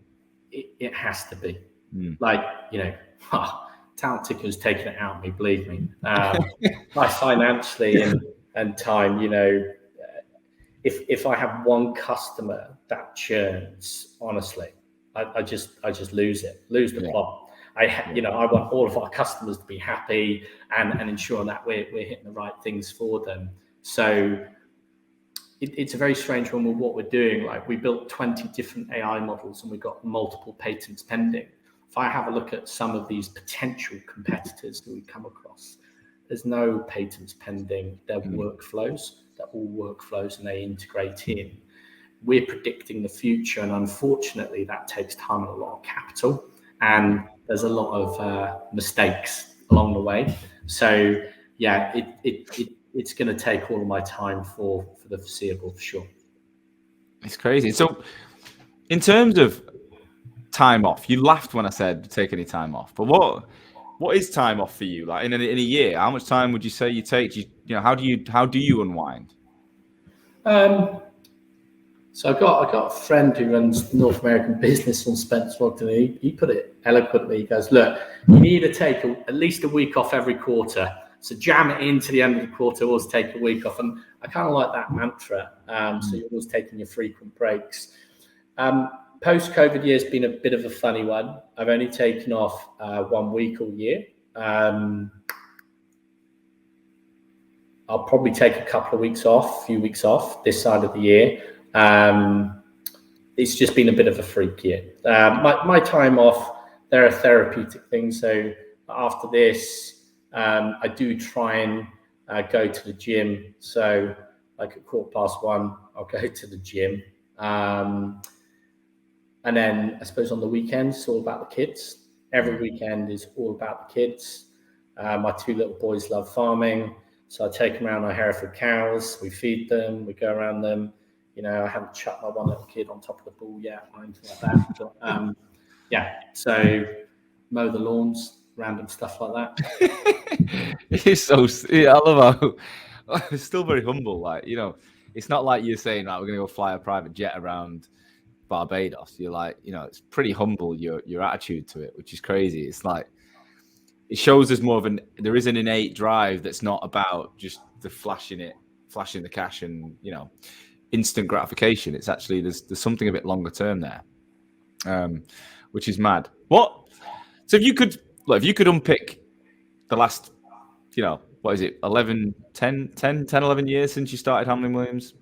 It has to be. Talent Ticker's taken it out of me, believe me. Like financially and time, if I have one customer that churns, honestly, I just lose the plot. I want all of our customers to be happy and ensure that we're hitting the right things for them. So it's a very strange one with what we're doing. Like, we built 20 different AI models and we've got multiple patents pending. if I have a look at some of these potential competitors that we come across, there's no patents pending. They're workflows. They're all workflows, and they integrate in. We're predicting the future, and unfortunately, that takes time and a lot of capital, and there's a lot of mistakes along the way. So, yeah, it's going to take all of my time for the foreseeable, for sure. It's crazy. So, in terms of time off, you laughed when I said take any time off, but what is time off for you? Like in a year, how much time would you say you take? You know, how do you unwind? So I got a friend who runs North American business on Spencer Ogden. He put it eloquently. He goes, look, you need to take at least a week off every quarter. So jam it into the end of the quarter, always take a week off. And I kind of like that mantra. So you're always taking your frequent breaks. Post-COVID year has been a bit of a funny one. I've only taken off 1 week all year. I'll probably take a couple of weeks off, a few weeks off this side of the year. It's just been a bit of a freak year. My time off, there are therapeutic things. So after this, I do try and go to the gym. So like at 1:15, I'll go to the gym. And then I suppose on the weekends, it's all about the kids. Every weekend is all about the kids. My 2 little boys love farming. So I take them around our Hereford cows. We feed them. We go around them. You know, I haven't chucked my 1 little kid on top of the bull yet or anything like that. But, yeah, so mow the lawns, random stuff like that. It's so, I love how it's still very humble. Like, you know, it's not like you're saying, like, we're going to go fly a private jet around Barbados. You're like, you know, it's pretty humble, your attitude to it, which is crazy. It's like, it shows there's more of there is an innate drive that's not about just the flashing the cash and, you know, instant gratification. It's actually there's something a bit longer term there, which is mad. So if you could unpick the last, you know, what is it, 11 years since you started Hamlyn Williams,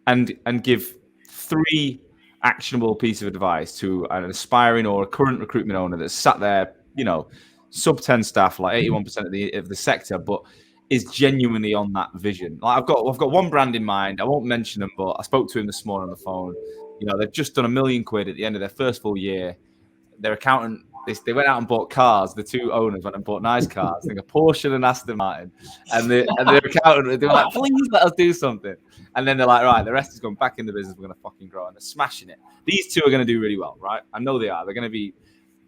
and give 3 actionable pieces of advice to an aspiring or a current recruitment owner that's sat there, you know, sub 10 staff, like 81% of the sector, but is genuinely on that vision. Like I've got one brand in mind. I won't mention them, but I spoke to him this morning on the phone. You know, they've just done £1 million at the end of their first full year. Their accountant, they went out and bought cars. The 2 owners went and bought nice cars, I think a Porsche and an Aston Martin. And their accountant, they were like, please let us do something. And then they're like, right, the rest is going back in the business. We're going to fucking grow, and they're smashing it. These 2 are going to do really well, right? I know they are. They're going to be.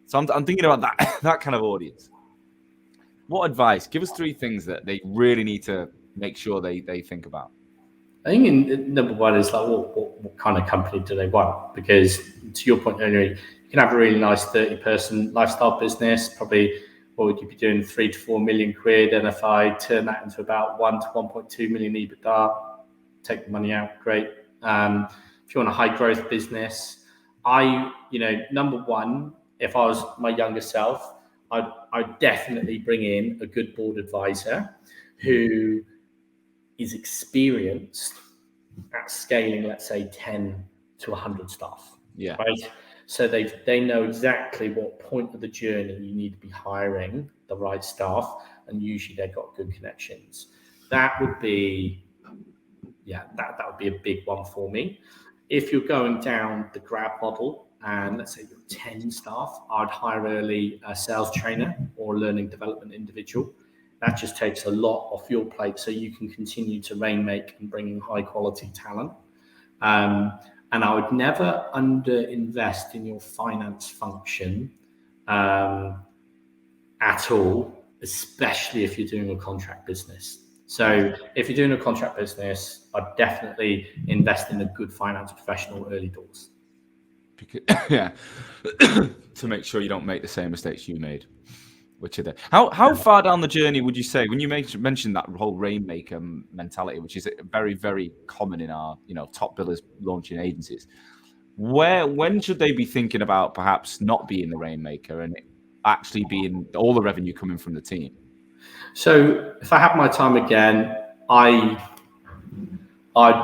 So I'm thinking about that kind of audience. What advice? Give us 3 things that they really need to make sure they think about. I think number one is like, what kind of company do they want? Because to your point earlier, you can have a really nice 30-person lifestyle business. Probably, what would you be doing? 3 to 4 million quid. And if I turn that into about 1 to 1.2 million EBITDA, take the money out, great. If you want a high growth business, number one, if I was my younger self, I'd definitely bring in a good board advisor who is experienced at scaling, let's say 10 to 100 staff. Yeah. Right. So they know exactly what point of the journey you need to be hiring the right staff, and usually they've got good connections. That would be, that would be a big one for me. If you're going down the grab model, and let's say you're 10 staff, I'd hire early a sales trainer or a learning development individual. That just takes a lot off your plate so you can continue to rainmake and bring in high quality talent. And I would never underinvest in your finance function at all, especially if you're doing a contract business. So if you're doing a contract business, I'd definitely invest in a good finance professional early doors. Yeah, to make sure you don't make the same mistakes you made, which are there. How far down the journey would you say, when you mentioned that whole rainmaker mentality, which is very, very common in our, you know, top billers launching agencies, when should they be thinking about perhaps not being the rainmaker and actually being all the revenue coming from the team? So if I have my time again, I'd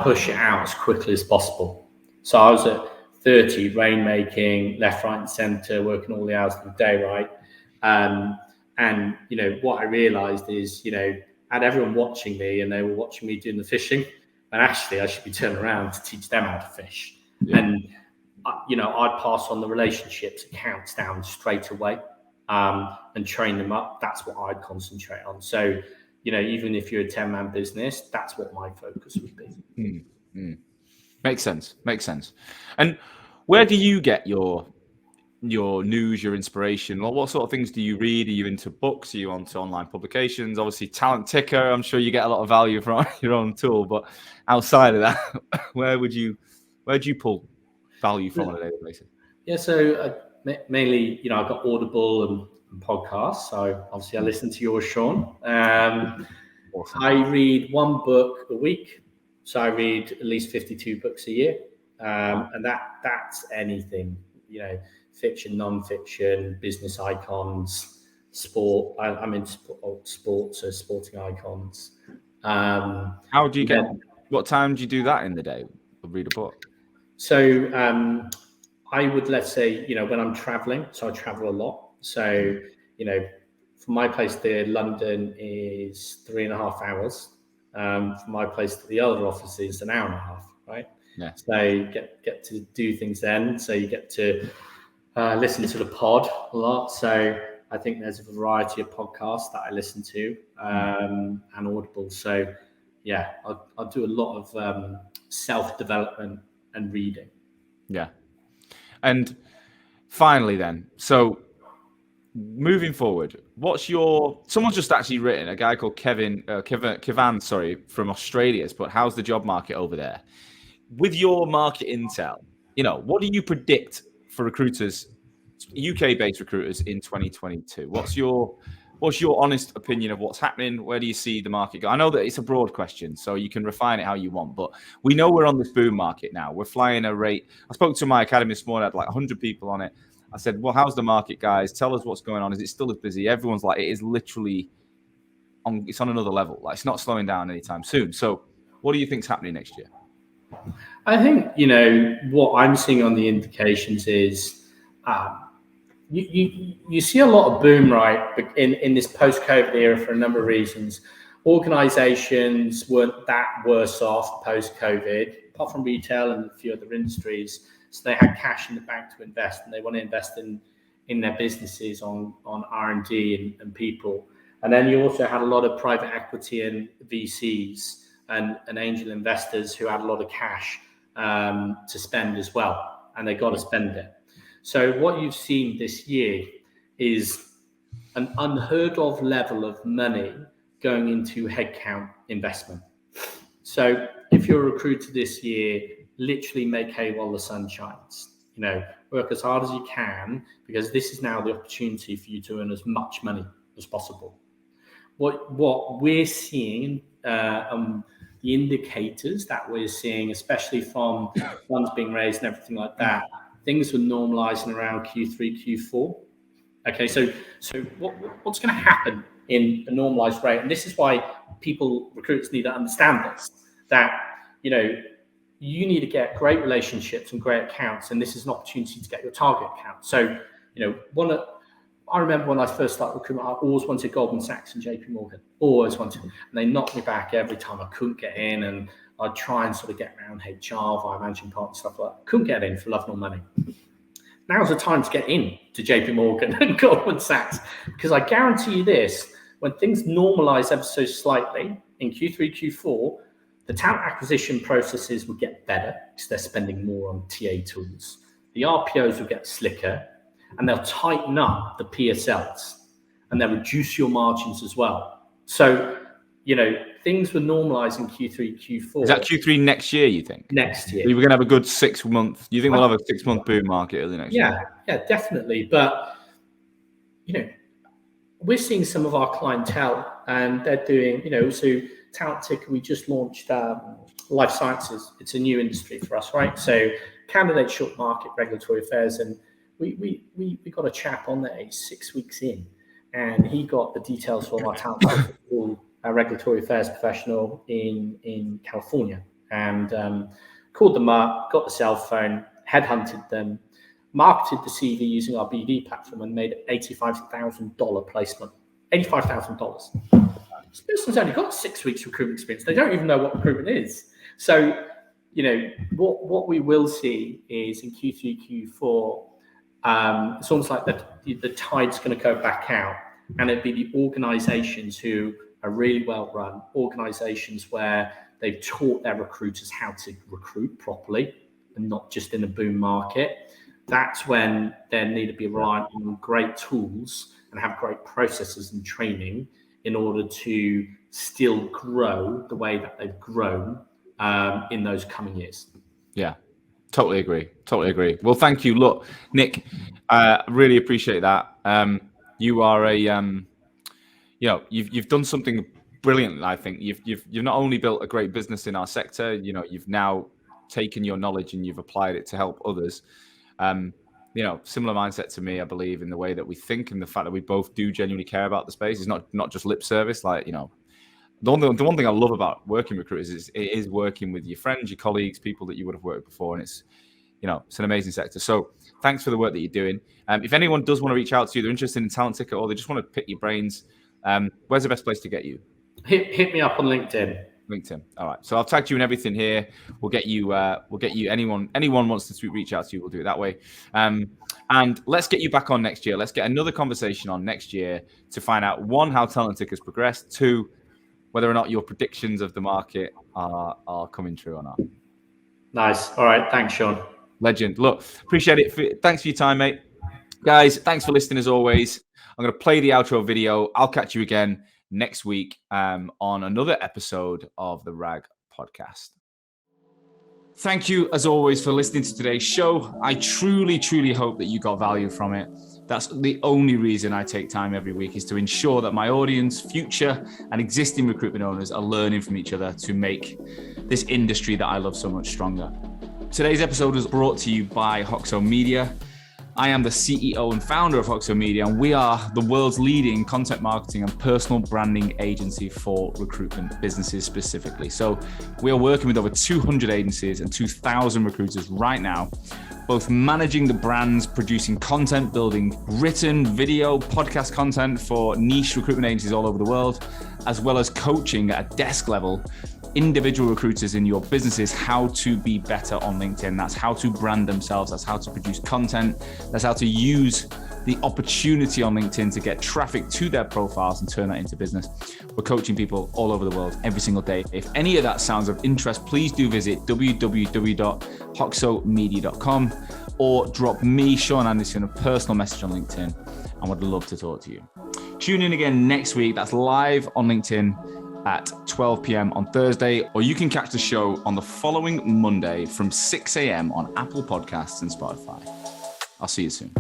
push it out as quickly as possible. So I was at 30, rainmaking, left, right, and centre, working all the hours of the day, right? And what I realised is, I had everyone watching me, and they were watching me doing the fishing, and actually I should be turning around to teach them how to fish. Yeah. And I'd pass on the relationships, accounts down straight away, and train them up. That's what I'd concentrate on. So, even if you're a 10-man business, that's what my focus would be. Mm-hmm. Makes sense. And where do you get your news, your inspiration? What sort of things do you read? Are you into books? Are you onto online publications? Obviously, Talent Ticker, I'm sure you get a lot of value from your own tool. But outside of that, where do you pull value from on a daily basis? Yeah, so mainly, I've got Audible and podcasts. So obviously, I listen to yours, Sean. Awesome. I read one book a week. So I read at least 52 books a year. And that's anything, fiction, non-fiction, business icons, sport. I'm into sports, so sporting icons. How do you what time do you do that in the day? Read a book? So I would, let's say, when I'm traveling, so I travel a lot. So, from my place to London is 3.5 hours. From my place to the other office is an hour and a half, right? Yeah. So you get to do things then. So you get to listen to the pod a lot. So I think there's a variety of podcasts that I listen to, and Audible. So yeah, I'll do a lot of self-development and reading. Yeah. And finally then, so moving forward, someone's just actually written, a guy called Kevin, from Australia has put, how's the job market over there? With your market intel, what do you predict for recruiters, UK-based recruiters in 2022? What's your honest opinion of what's happening? Where do you see the market go? I know that it's a broad question, so you can refine it how you want, but we know we're on this boom market now. We're flying a rate. I spoke to my academy this morning, I had like 100 people on it. I said, well, how's the market, guys? Tell us what's going on. Is it still as busy? Everyone's like, it is literally it's on another level. Like, it's not slowing down anytime soon. So what do you think's happening next year? I think, what I'm seeing on the indications is you see a lot of boom, right, in this post-COVID era for a number of reasons. Organizations weren't that worse off post-COVID, apart from retail and a few other industries. So they had cash in the bank to invest, and they want to invest in their businesses on R&D and people. And then you also had a lot of private equity and VCs and angel investors who had a lot of cash to spend as well, and they got to spend it. So what you've seen this year is an unheard of level of money going into headcount investment. So if you're a recruiter this year, literally make hay while the sun shines. Work as hard as you can, because this is now the opportunity for you to earn as much money as possible. What we're seeing, the indicators that we're seeing, especially from funds being raised and everything like that, things were normalizing around Q3, Q4. Okay, so what's going to happen in a normalized rate? And this is why recruiters need to understand this, that, you need to get great relationships and great accounts, and this is an opportunity to get your target account. So, I remember when I first started recruitment, I always wanted Goldman Sachs and JP Morgan, always wanted, and they knocked me back every time. I couldn't get in, and I'd try and sort of get around HR via managing partner, stuff like that. Couldn't get in for love nor money. Now's the time to get in to JP Morgan and Goldman Sachs, because I guarantee you this, when things normalize ever so slightly in Q3, Q4, the talent acquisition processes will get better because they're spending more on TA tools. The RPOs will get slicker, and they'll tighten up the PSLs, and they'll reduce your margins as well. So, things will normalize in Q3, Q4. Is that Q3 next year, you think? Next year. We're going to have a good 6 month. You think we'll have a 6 month boom market early next year? Yeah, definitely. But, we're seeing some of our clientele, and they're doing, so Talent Ticker, we just launched life sciences. It's a new industry for us, right? So candidate short market regulatory affairs, and we got a chap on there. He's 6 weeks in, and he got the details from our Talent Ticker, a regulatory affairs professional in California, and called them up, got the cell phone, headhunted them, marketed the CV using our BD platform, and made $85,000 placement. $85,000. This person's only got 6 weeks recruitment experience. They don't even know what recruitment is. So, what we will see is in Q3, Q4, it's almost like the tide's going to go back out, and it'd be the organizations who are really well run, organizations where they've taught their recruiters how to recruit properly and not just in a boom market. That's when they need to be reliant on great tools and have great processes and training in order to still grow the way that they've grown in those coming years. Yeah, totally agree. Well, thank you. Look, Nick, really appreciate that. You are you've done something brilliant. I think you've not only built a great business in our sector, you've now taken your knowledge and you've applied it to help others. Similar mindset to me, I believe, in the way that we think and the fact that we both do genuinely care about the space. It's not just lip service. Like, the one thing I love about working with recruiters is it is working with your friends, your colleagues, people that you would have worked with before. And it's an amazing sector. So thanks for the work that you're doing. If anyone does want to reach out to you, they're interested in Talent Ticker, or they just want to pick your brains, where's the best place to get you? Hit me up on LinkedIn. LinkedIn. All right. So I'll tag you in everything here. We'll get you. Anyone wants to reach out to you, we'll do it that way. And let's get you back on next year. Let's get another conversation on next year to find out, one, how Talent Ticker has progressed. Two, whether or not your predictions of the market are coming true or not. Nice. All right. Thanks, Sean. Legend. Look, appreciate it. Thanks for your time, mate. Guys, thanks for listening as always. I'm going to play the outro video. I'll catch you again next week on another episode of the RAG podcast. Thank you, as always, for listening to today's show. I truly, truly hope that you got value from it. That's the only reason I take time every week, is to ensure that my audience, future and existing recruitment owners, are learning from each other to make this industry that I love so much stronger. Today's episode was brought to you by Hoxo Media. I am the CEO and founder of Hoxo Media, and we are the world's leading content marketing and personal branding agency for recruitment businesses specifically. So we are working with over 200 agencies and 2,000 recruiters right now, both managing the brands, producing content, building written, video, podcast content for niche recruitment agencies all over the world, as well as coaching at a desk level individual recruiters in your businesses how to be better on LinkedIn. That's how to brand themselves. That's how to produce content. That's how to use the opportunity on LinkedIn to get traffic to their profiles and turn that into business. We're coaching people all over the world every single day. If any of that sounds of interest, please do visit www.hoxomedia.com or drop me, Sean Anderson, a personal message on LinkedIn. I would love to talk to you. Tune in again next week. That's live on LinkedIn at 12 p.m. on Thursday, or you can catch the show on the following Monday from 6 a.m. on Apple Podcasts and Spotify. I'll see you soon.